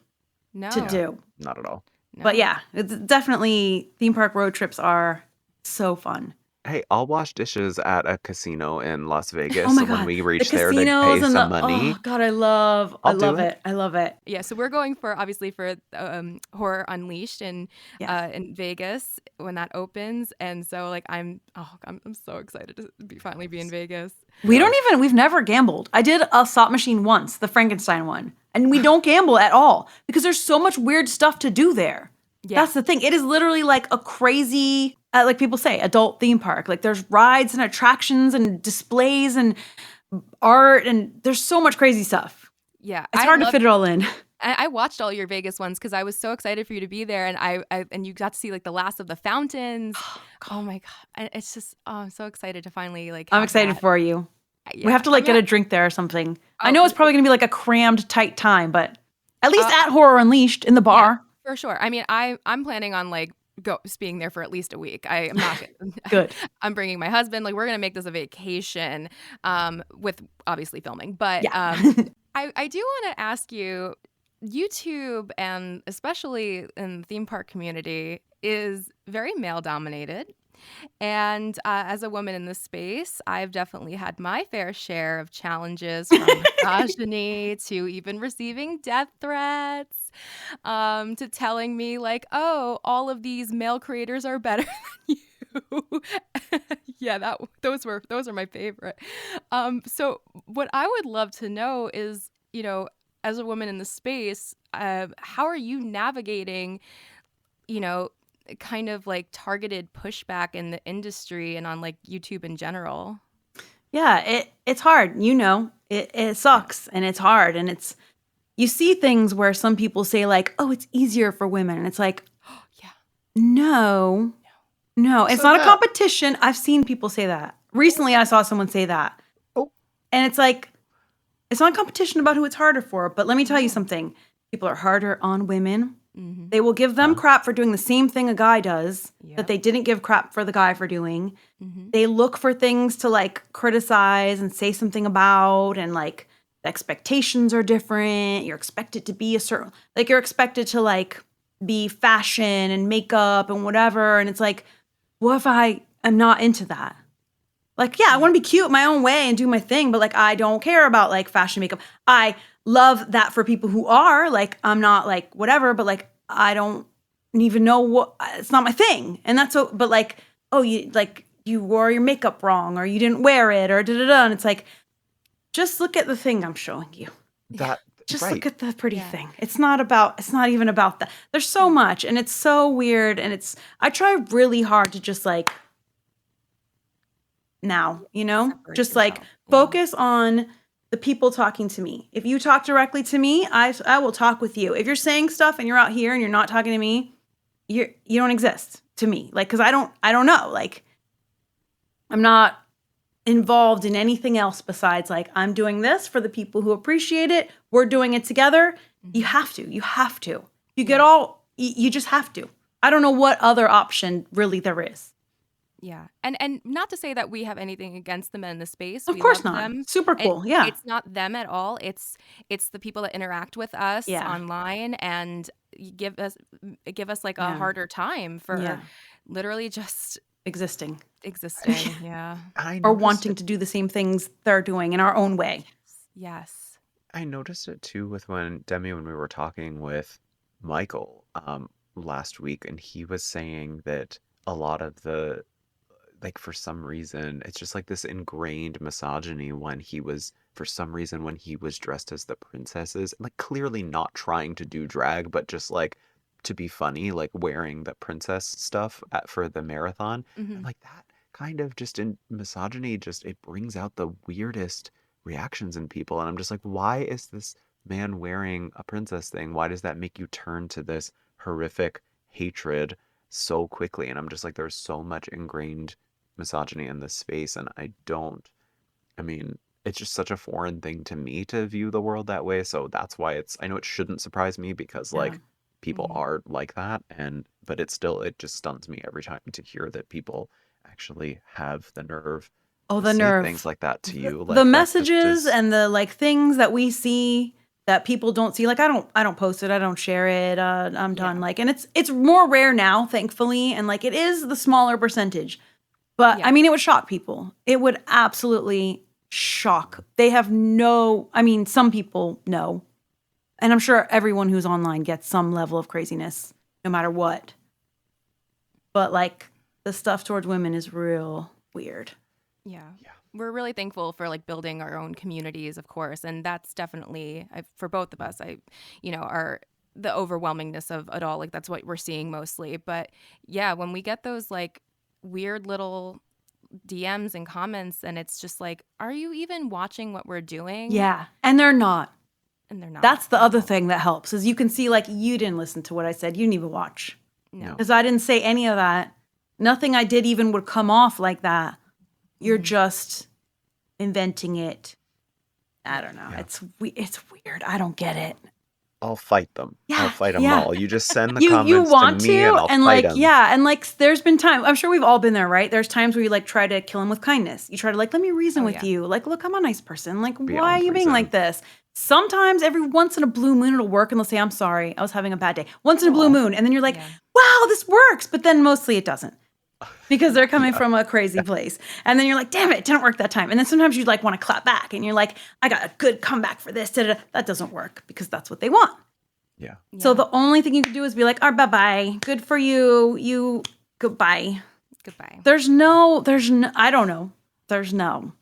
No. to do. Not at all. No. But yeah, it's definitely theme park road trips are so fun. Hey, I'll wash dishes at a casino in Las Vegas Oh my when God, we the reach there to casinos pay and some the money. oh God, I love do it. it. I love it. Yeah, so we're going for obviously for Horror Unleashed in Vegas when that opens, and so like I'm so excited to finally be in Vegas. We've never gambled. I did a slot machine once, the Frankenstein one, and we don't gamble at all because there's so much weird stuff to do there. Yeah. That's the thing. It is literally like a crazy, like people say, adult theme park. Like there's rides and attractions and displays and art, and there's so much crazy stuff. Yeah, It's hard to fit it all in. I watched all your Vegas ones because I was so excited for you to be there, and I and you got to see like the last of the fountains. Oh my God, it's just I'm so excited to finally like. I'm have excited that. for you. Yeah. We have to like I'm get not- a drink there or something. I Oh, know it's probably gonna be like a crammed, tight time, but at least at Horror Unleashed in the bar. for sure. I mean, I'm planning on like being there for at least a week. I'm not Good. I'm bringing my husband. Like we're gonna make this a vacation, with obviously filming. But I do want to ask you, YouTube and especially in the theme park community is very male dominated. And as a woman in this space, I've definitely had my fair share of challenges from misogyny to even receiving death threats, to telling me like, oh, all of these male creators are better than you. Yeah, those are my favorite. So what I would love to know is, you know, as a woman in the space, how are you navigating, you know, kind of like targeted pushback in the industry and on like YouTube in general? Yeah, it's hard. You know, it sucks and it's hard. And you see things where some people say like, oh, it's easier for women. And it's like, Yeah. no, it's So not a that- competition. I've seen people say that. Recently, I saw someone say that. Oh. And it's like, it's not a competition about who it's harder for. But let me tell you something. People are harder on women. Mm-hmm. They will give them crap for doing the same thing a guy does Yep. that they didn't give crap for the guy for doing. Mm-hmm. They look for things to like criticize and say something about, and like the expectations are different. You're expected to be you're expected to like be fashion and makeup and whatever. And it's like, what if I am not into that? Like, yeah, I want to be cute my own way and do my thing, but like, I don't care about like fashion makeup. I love that for people who are like, I'm not like whatever, but like, I don't even know it's not my thing. And that's so, but like, oh, you wore your makeup wrong or you didn't wear it or da-da-da. And it's like, just look at the thing I'm showing you. Just right. look at the pretty Yeah. thing. It's not even about that. There's so much and it's so weird. And I try really hard to just like, now, you know, Separate just like yourself. Yeah. focus on the people talking to me. If you talk directly to me, I will talk with you. If you're saying stuff and you're out here and you're not talking to me, you don't exist to me. Like, cause I don't know. Like, I'm not involved in anything else besides like, I'm doing this for the people who appreciate it. We're doing it together. You have to. You get you just have to. I don't know what other option really there is. Yeah. And not to say that we have anything against the men in the space. Of We course love not. them. Super cool. Yeah. It's not them at all. It's the people that interact with us online and give us like a harder time for literally just existing. Yeah. Or wanting to do the same things they're doing in our own way. Yes. I noticed it too with when we were talking with Michael last week, and he was saying that a lot of the, like, for some reason, it's just like this ingrained misogyny when he was dressed as the princesses, like clearly not trying to do drag, but just like to be funny, like wearing the princess stuff for the marathon. I'm like, that kind of just in misogyny, just it brings out the weirdest reactions in people. And I'm just like, why is this man wearing a princess thing? Why does that make you turn to this horrific hatred so quickly? And I'm just like, there's so much ingrained misogyny in this space, and I mean, it's just such a foreign thing to me to view the world that way. So that's why I know it shouldn't surprise me, because like people are like that, but it just stuns me every time to hear that people actually have the nerve to say things like that to you. Like, the messages and the like things that we see that people don't see. Like, I don't post it, I don't share it. I'm done. Like, and it's more rare now, thankfully, and like it is the smaller percentage. But I mean, it would shock people. It would absolutely shock. They have some people know. And I'm sure everyone who's online gets some level of craziness, no matter what. But like the stuff towards women is real weird. Yeah. We're really thankful for like building our own communities, of course. And that's definitely, for both of us, are the overwhelmingness of it all. Like, that's what we're seeing mostly. But yeah, when we get those like weird little DMs and comments, and it's just like, are you even watching what we're doing? Yeah. And they're not. That's the No. other thing that helps, is you can see like, you didn't listen to what I said. You didn't even watch. No. Because I didn't say any of that. Nothing I did even would come off like that. You're just inventing it. I don't know. It's weird. I don't get it. I'll fight them. Yeah, I'll fight them all. You just send the you comments want to me, and I'll fight them. and like there's been times, I'm sure we've all been there, right? There's times where you like try to kill them with kindness. You try to like, let me reason with you. Like, look, I'm a nice person. Like, why are you being like this? Sometimes every once in a blue moon it'll work, and they'll say, I'm sorry, I was having a bad day. Once in a blue moon, and then you're like, wow, this works. But then mostly it doesn't. Because they're coming from a crazy place. And then you're like, damn it didn't work that time. And then sometimes you like want to clap back, and you're like, I got a good comeback for this. Da-da-da. That doesn't work, because that's what they want. Yeah. So the only thing you can do is be like, all right, bye-bye. Good for you. Goodbye. There's no, I don't know. There's no.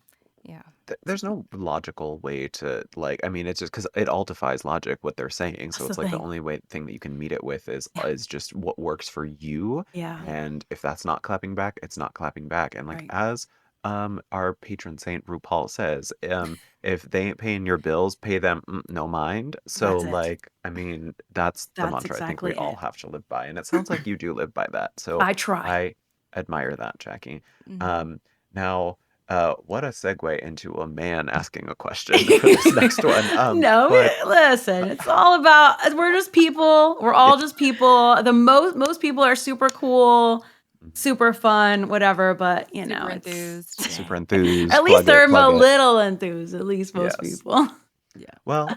Yeah. There's no logical way to, like, I mean, it's just because it all defies logic what they're saying. So it's like the only thing that you can meet it with is just what works for you. Yeah. And if that's not clapping back, it's not clapping back. And like, as our patron saint RuPaul says, if they ain't paying your bills, pay them no mind. So like, I mean, that's the mantra I think we all have to live by. And it sounds like you do live by that. So I try. I admire that, Jackie. Now, what a segue into a man asking a question for this next one. Listen, it's all about, we're just people. We're all just people. Most people are super cool, super fun, whatever, but you know, super enthused. At least they're a little enthused, at least most people. Yeah. Well,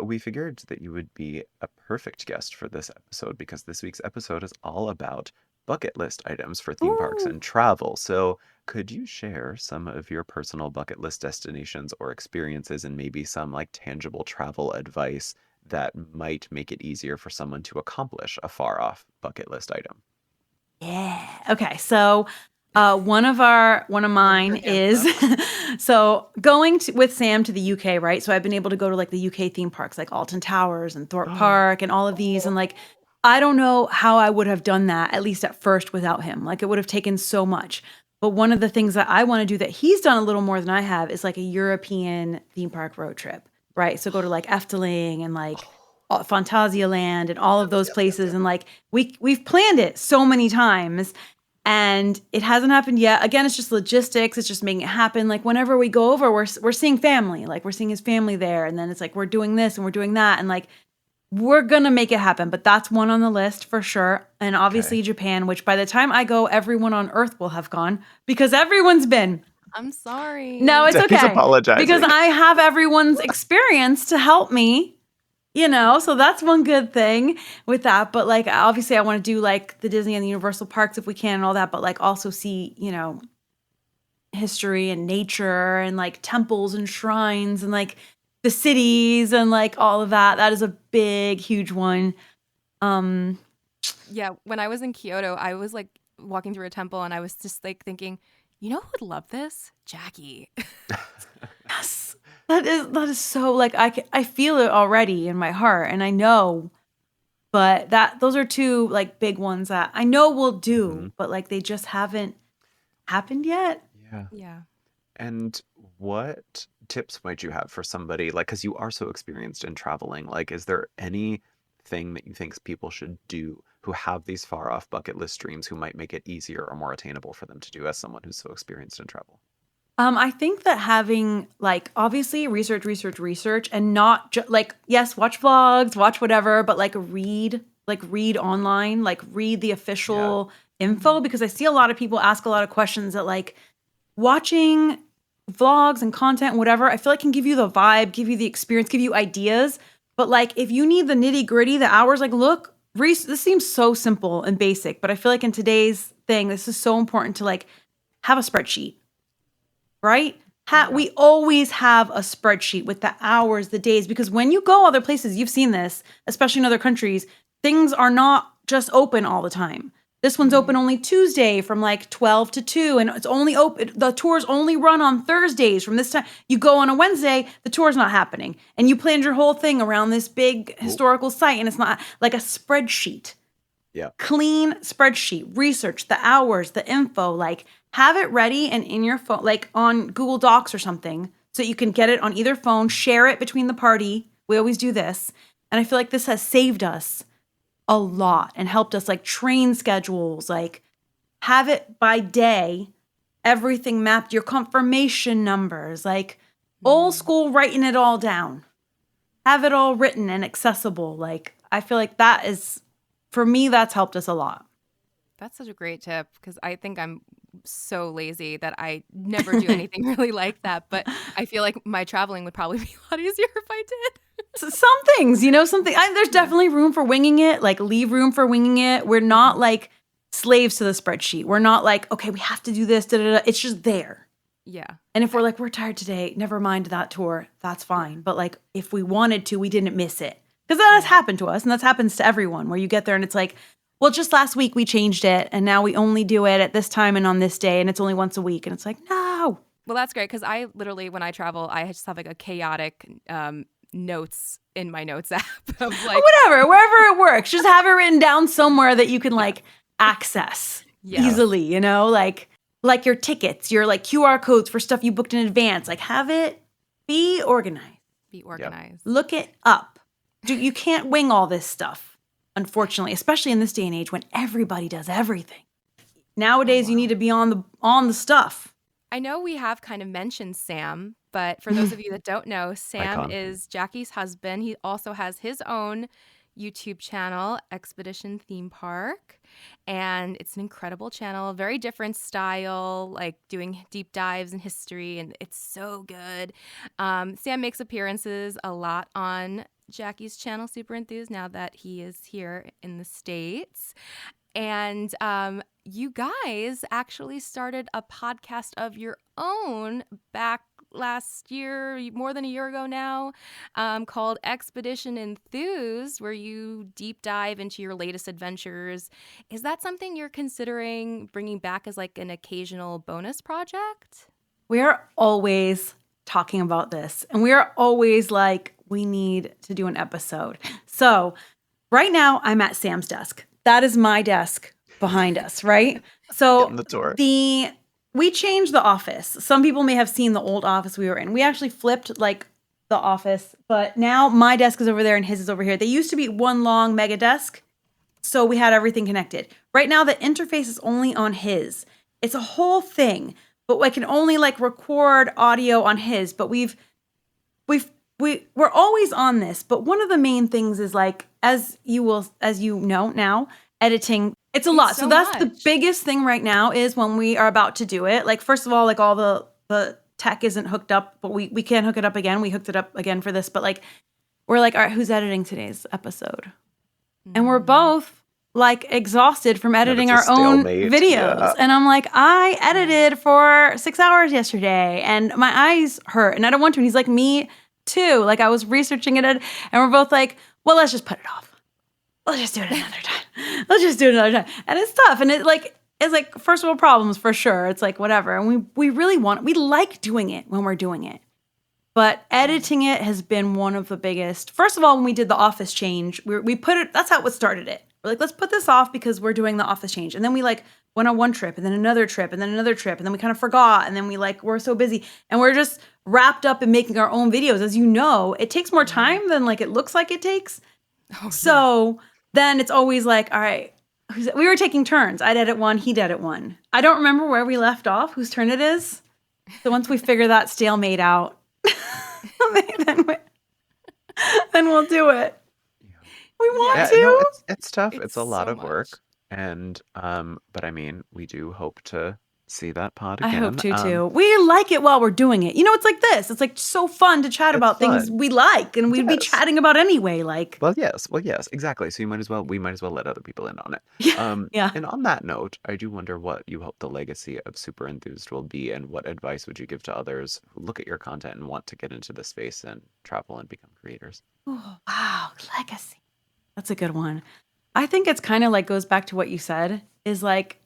we figured that you would be a perfect guest for this episode, because this week's episode is all about bucket list items for theme parks and travel. So could you share some of your personal bucket list destinations or experiences, and maybe some like tangible travel advice that might make it easier for someone to accomplish a far off bucket list item? Yeah. Okay. So one of mine is so going with Sam to the UK, right? So I've been able to go to like the UK theme parks, like Alton Towers and Thorpe Park and all of these. And like, I don't know how I would have done that, at least at first, without him. Like, it would have taken so much. But one of the things that I want to do that he's done a little more than I have is like a European theme park road trip, right? So go to like Efteling and like Phantasialand and all of those places. And like we've planned it so many times and it hasn't happened yet. Again, it's just logistics. It's just making it happen. Like whenever we go over, we're seeing family, like we're seeing his family there. And then it's like, we're doing this and we're doing that. And like, we're going to make it happen, but that's one on the list for sure. And obviously Japan, which by the time I go, everyone on earth will have gone because everyone's been. I'm sorry. No, it's Demi's okay. apologizing. Because I have everyone's experience to help me, you know, so that's one good thing with that. But like, obviously I want to do like the Disney and the Universal parks if we can and all that, but like also see, you know, history and nature and like temples and shrines and like the cities and like all of that. That is a big, huge one. Yeah, when I was in Kyoto, I was like walking through a temple and I was just like thinking, you know who would love this? Jackie. Yes. That is so like I feel it already in my heart and I know, but those are two like big ones that I know we'll do, but like they just haven't happened yet. Yeah. Yeah. And what tips might you have for somebody, like, because you are so experienced in traveling, like, is there anything that you think people should do who have these far off bucket list dreams who might make it easier or more attainable for them to do as someone who's so experienced in travel? I think that having like obviously research and not just like, yes, watch vlogs, watch whatever, but like read online, like read the official info because I see a lot of people ask a lot of questions that like watching vlogs and content and whatever, I feel like can give you the vibe, give you the experience, give you ideas. But like if you need the nitty gritty, the hours, like look, this seems so simple and basic, but I feel like in today's thing, this is so important to like have a spreadsheet, right? We always have a spreadsheet with the hours, the days, because when you go other places, you've seen this, especially in other countries, things are not just open all the time. This one's open only Tuesday from like 12 to 2, and it's only open. The tours only run on Thursdays from this time. You go on a Wednesday, the tour's not happening. And you planned your whole thing around this big historical site, and it's not like a spreadsheet. Yeah. Clean spreadsheet, research, the hours, the info, like have it ready and in your phone, like on Google Docs or something, so you can get it on either phone, share it between the party. We always do this. And I feel like this has saved us a lot and helped us like train schedules, like have it by day, everything mapped, your confirmation numbers, like old school writing it all down, have it all written and accessible. Like I feel like that is, for me, that's helped us a lot. That's such a great tip because I think I'm so lazy that I never do anything really like that. But I feel like my traveling would probably be a lot easier if I did. Some things, you know, there's definitely room for winging it, like leave room for winging it. We're not like slaves to the spreadsheet. We're not like, okay, we have to do this. It's just there. Yeah. And if we're like, we're tired today, never mind that tour, that's fine. But like, if we wanted to, we didn't miss it. Because that has happened to us, and that happens to everyone, where you get there and it's like, well, just last week we changed it, and now we only do it at this time and on this day, and it's only once a week. And it's like, no. Well, that's great, because I literally, when I travel, I just have like a chaotic notes in my notes app of like whatever, wherever it works. Just have it written down somewhere that you can like access easily, you know, like your tickets, your like QR codes for stuff you booked in advance. Like have it be organized. Look it up. You can't wing all this stuff, unfortunately, especially in this day and age when everybody does everything. Nowadays, you need to be on the stuff. I know we have kind of mentioned Sam, but for those of you that don't know, Sam is Jackie's husband. He also has his own YouTube channel, Expedition Theme Park, and it's an incredible channel, very different style, like doing deep dives in history, and it's so good. Sam makes appearances a lot on Jackie's channel, Super Enthused, now that he is here in the States. And you guys actually started a podcast of your own back last year, more than a year ago now, called Expedition Enthused, where you deep dive into your latest adventures. Is that something you're considering bringing back as like an occasional bonus project? We are always talking about this, and we are always like, we need to do an episode. So right now I'm at Sam's desk. That is my desk behind us, right? So the tour. we changed the office. Some people may have seen the old office we were in. We actually flipped like the office, but now my desk is over there and his is over here. They used to be one long mega desk, so we had everything connected. Right now, the interface is only on his. It's a whole thing, but I can only like record audio on his. But we're always on this. But one of the main things is like, as you know now, editing. It's a lot. So that's the biggest thing right now is when we are about to do it. Like, first of all, like all the tech isn't hooked up, but we can't hook it up again. We hooked it up again for this, but like, we're like, all right, who's editing today's episode? And we're both like exhausted from editing our own videos. Yeah. And I'm like, I edited for 6 hours yesterday and my eyes hurt and I don't want to. And he's like, me too. Like I was researching it and we're both like, well, let's just put it off. Let's just do it another time. Let's just do it another time. And it's tough. And it's like first world problems for sure. It's like whatever. And we really we like doing it when we're doing it. But editing it has been one of the biggest. First of all, when we did the office change, we put it, that's how it started it. We're like, let's put this off because we're doing the office change. And then we like went on one trip and then another trip and then another trip. And then we kind of forgot. And then we're so busy and we're just wrapped up in making our own videos. As you know, it takes more time than like it looks like it takes. Oh, so then it's always like, all right, we were taking turns. I'd edit one, he'd edit one. I don't remember where we left off, whose turn it is. So once we figure that stalemate out, then we'll do it. We want to. No, it's tough. It's a lot of work. And but I mean, we do hope to see that pod again. I hope to too. We like it while we're doing it. You know, it's like this. It's like so fun to chat about things we like and we'd be chatting about anyway. Like Well, yes, exactly. So we might as well let other people in on it. Yeah. And on that note, I do wonder what you hope the legacy of Super Enthused will be and what advice would you give to others who look at your content and want to get into this space and travel and become creators? Oh, wow, legacy. That's a good one. I think it's kind of like goes back to what you said is like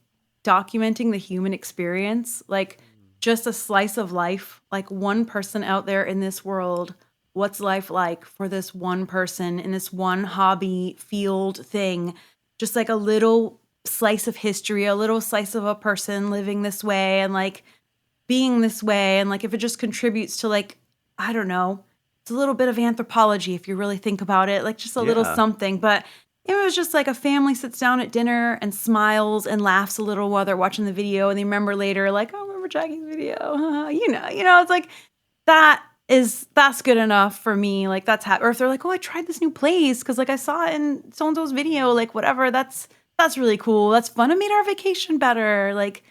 documenting the human experience, like just a slice of life, like one person out there in this world. What's life like for this one person in this one hobby field thing? Just like a little slice of history, a little slice of a person living this way and like being this way. And like if it just contributes to like, I don't know, it's a little bit of anthropology if you really think about it, like just a little something. But it was just like a family sits down at dinner and smiles and laughs a little while they're watching the video. And they remember later, like, oh, I remember Jackie's video. You know, it's like that's good enough for me. Like that's or if they're like, oh, I tried this new place because like I saw it in so-and-so's video, like whatever. That's really cool. That's fun. It made our vacation better. Like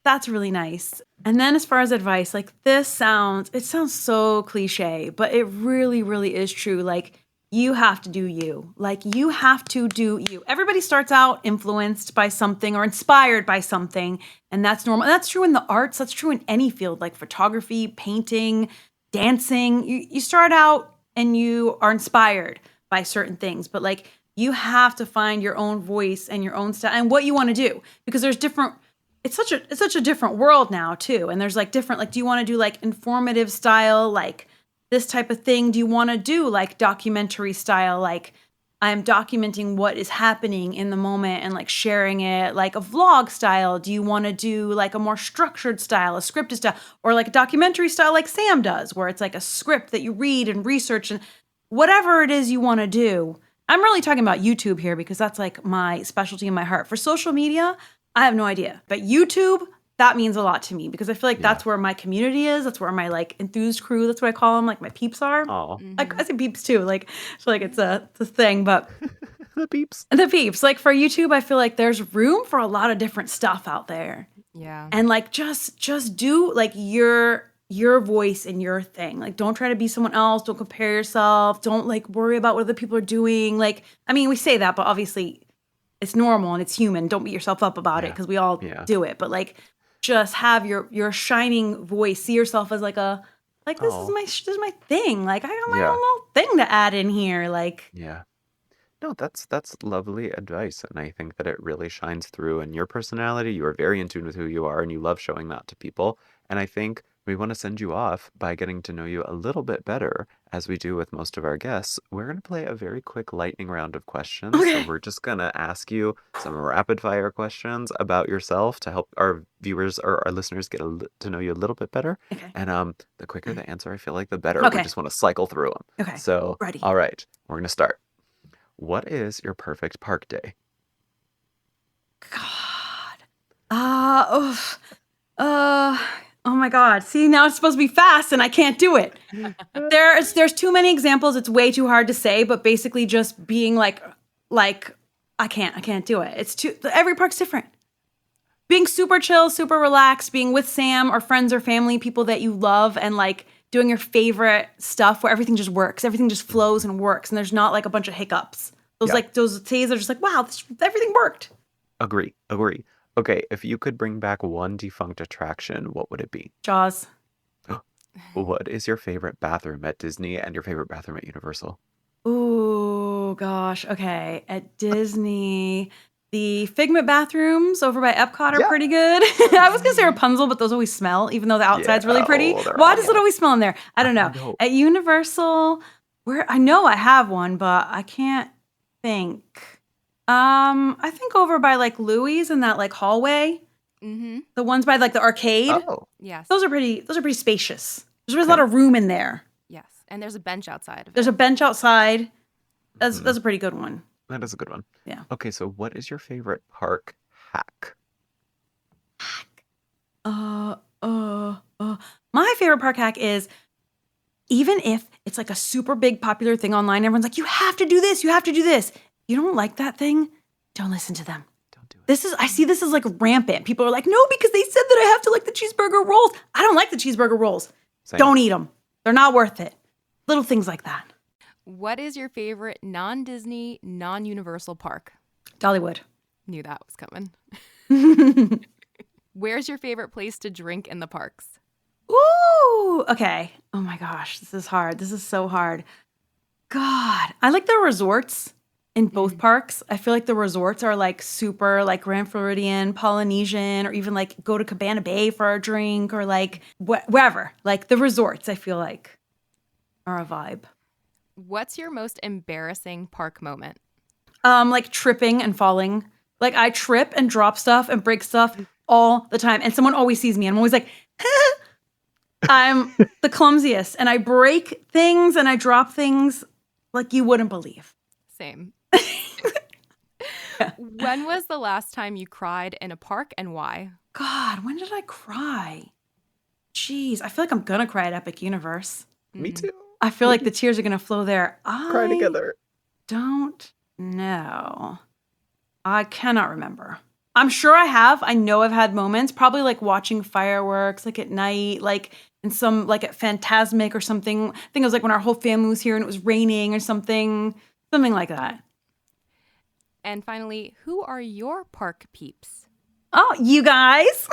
that's really nice. And then as far as advice, like it sounds so cliche, but it really, really is true. Like you have to do you. Like you have to do you. Everybody starts out influenced by something or inspired by something, and that's normal. And that's true in the arts. That's true in any field, like photography, painting, dancing. You start out and you are inspired by certain things, but like you have to find your own voice and your own style and what you want to do because there's different. It's such a different world now too, and there's like different. Like, do you want to do like informative style, like this type of thing? Do you want to do like documentary style, like I'm documenting what is happening in the moment and like sharing it, like a vlog style? Do you want to do like a more structured style, a scripted style, or like a documentary style like Sam does, where it's like a script that you read and research and whatever it is you want to do? I'm really talking about YouTube here because that's like my specialty in my heart. For social media, I have no idea. But YouTube, that means a lot to me because I feel like that's where my community is. That's where my like enthused crew, that's what I call them, like my peeps are. Oh, Like I say peeps too. Like I feel like it's a thing, but the peeps. The peeps. Like for YouTube, I feel like there's room for a lot of different stuff out there. Yeah. And like just do like your voice and your thing. Like don't try to be someone else. Don't compare yourself. Don't like worry about what other people are doing. Like, I mean, we say that, but obviously it's normal and it's human. Don't beat yourself up about it because we all do it. But like, just have your shining voice. See yourself as like a like this is my thing. Like I got my own little thing to add in here. Like no, that's lovely advice, and I think that it really shines through in your personality. You are very in tune with who you are, and you love showing that to people. And I think We want to send you off by getting to know you a little bit better, as we do with most of our guests. We're going to play a very quick lightning round of questions. So Okay. we're just going to ask you some rapid fire questions about yourself to help our viewers or our listeners get to know you a little bit better. Okay. And the quicker the answer, I feel like the better. We Okay. just want to cycle through them. Okay. So, Ready. all right, we're going to start. What is your perfect park day? God. Oh my God. See, now it's supposed to be fast and I can't do it. There's too many examples. It's way too hard to say, but basically just being like I can't do it. Every park's different. Being super chill, super relaxed, being with Sam or friends or family, people that you love, and like doing your favorite stuff where everything just works. Everything just flows and works, and there's not like a bunch of hiccups. Those days are just like, wow, everything worked. Agree. Okay, if you could bring back one defunct attraction, what would it be? Jaws. What is your favorite bathroom at Disney and your favorite bathroom at Universal? Ooh, gosh. Okay. At Disney, the Figment bathrooms over by Epcot are pretty good. I was going to say Rapunzel, but those always smell, even though the outside's really pretty. Why does it always smell in there? I don't know. At Universal, I know I have one, but I can't think. I think over by like Louis in that like hallway. Mm-hmm. The ones by like the arcade. Oh. Yes. Those are pretty spacious. There's a lot of room in there. Yes. And there's a bench outside of it. There's a bench outside. That's a pretty good one. That is a good one. Yeah. Okay, so what is your favorite park hack? My favorite park hack is, even if it's like a super big popular thing online, everyone's like, you have to do this, you have to do this. You don't like that thing? Don't listen to them. Don't do it. I see this as like rampant. People are like, no, because they said that I have to like the cheeseburger rolls. I don't like the cheeseburger rolls. Same. Don't eat them. They're not worth it. Little things like that. What is your favorite non-Disney, non-Universal park? Dollywood. Knew that was coming. Where's your favorite place to drink in the parks? Ooh, okay. Oh my gosh, this is hard. This is so hard. God, I like the resorts in both parks. I feel like the resorts are like super like Grand Floridian, Polynesian, or even like go to Cabana Bay for a drink or like wherever. Like the resorts, I feel like are a vibe. What's your most embarrassing park moment? Like tripping and falling. Like I trip and drop stuff and break stuff all the time. And someone always sees me and I'm always like, I'm the clumsiest and I break things and I drop things like you wouldn't believe. Same. When was the last time you cried in a park and why? God, when did I cry? Jeez, I feel like I'm gonna cry at Epic Universe. Me too. I feel like the tears are gonna flow there. Cry together. Don't know. I cannot remember. I'm sure I have. I know I've had moments, probably like watching fireworks, like at night, like in some, like at Phantasmic or something. I think it was like when our whole family was here and it was raining or something like that. And finally, who are your park peeps? Oh, you guys.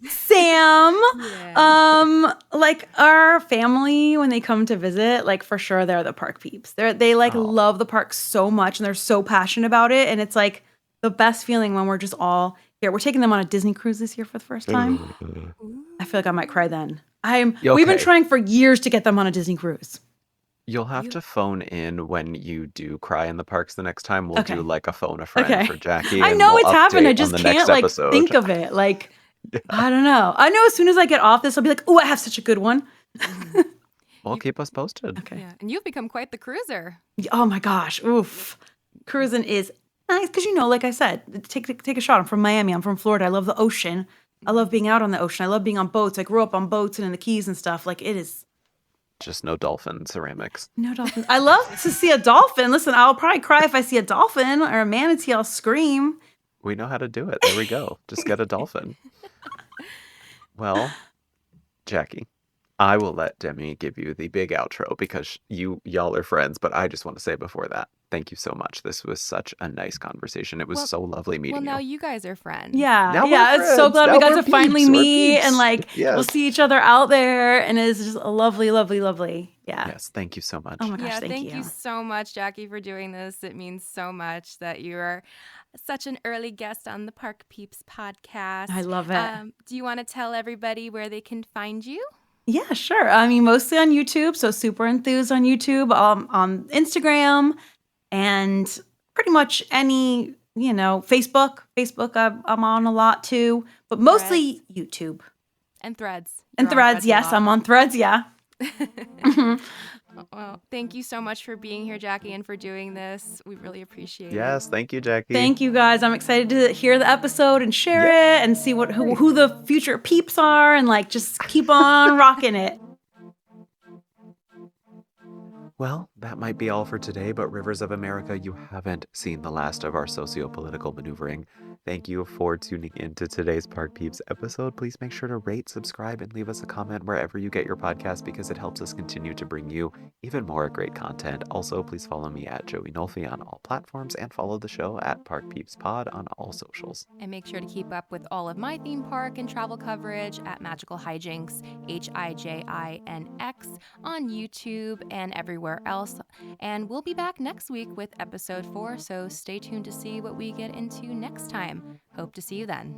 Sam. Yeah. Like our family, when they come to visit, like for sure they're the park peeps. They like love the park so much and they're so passionate about it. And it's like the best feeling when we're just all here. We're taking them on a Disney cruise this year for the first time. I feel like I might cry then. We've been trying for years to get them on a Disney cruise. You'll have to phone in when you do cry in the parks the next time. We'll do like a phone a friend for Jackie. I know it's happened. I just can't like think of it. Like, I don't know. I know as soon as I get off this, I'll be like, oh, I have such a good one. Well, keep us posted. Okay. Yeah. And you've become quite the cruiser. Oh my gosh. Oof. Cruising is nice because, you know, like I said, take a shot. I'm from Miami. I'm from Florida. I love the ocean. I love being out on the ocean. I love being on boats. I grew up on boats and in the Keys and stuff. Like it is. Just no dolphin ceramics. No dolphins. I love to see a dolphin. Listen, I'll probably cry if I see a dolphin or a manatee. I'll scream. We know how to do it. There we go. Just get a dolphin. Well, Jackie, I will let Demi give you the big outro because y'all are friends, but I just want to say before that, thank you so much. This was such a nice conversation. It was so lovely Well, meeting now you. you guys are friends. Yeah, Now we're yeah. It's so friends. glad Now we got we're to finally peeps. We're meet and peeps. like we'll Yes. see each other out there, and it's just a lovely, lovely, lovely. Yeah. Yes. Thank you so much. Oh my gosh, Yeah, thank you you. so much, Jackie, for doing this. It means so much that you are such an early guest on the Park Peeps podcast. I love it. Do you want to tell everybody where they can find you? Yeah, sure. I mean, mostly on YouTube. So Super Enthused on YouTube, on Instagram, and pretty much any, Facebook. Facebook, I'm on a lot too, but mostly YouTube. And Threads. And You're on Threads, yes, a lot. I'm on Threads, yeah. Well, thank you so much for being here, Jackie, and for doing this. We really appreciate it. Yes. Thank you, Jackie. Thank you, guys. I'm excited to hear the episode and share it and see who the future peeps are and like just keep on rocking it. Well, that might be all for today, but Rivers of America, you haven't seen the last of our socio-political maneuvering. Thank you for tuning in to today's Park Peeps episode. Please make sure to rate, subscribe, and leave us a comment wherever you get your podcast because it helps us continue to bring you even more great content. Also, please follow me at Joey Nolfi on all platforms and follow the show at Park Peeps Pod on all socials. And make sure to keep up with all of my theme park and travel coverage at Magical Hijinx, HIJINX, on YouTube and everywhere else. And we'll be back next week with episode 4, so stay tuned to see what we get into next time. Hope to see you then.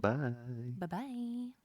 Bye. Bye-bye.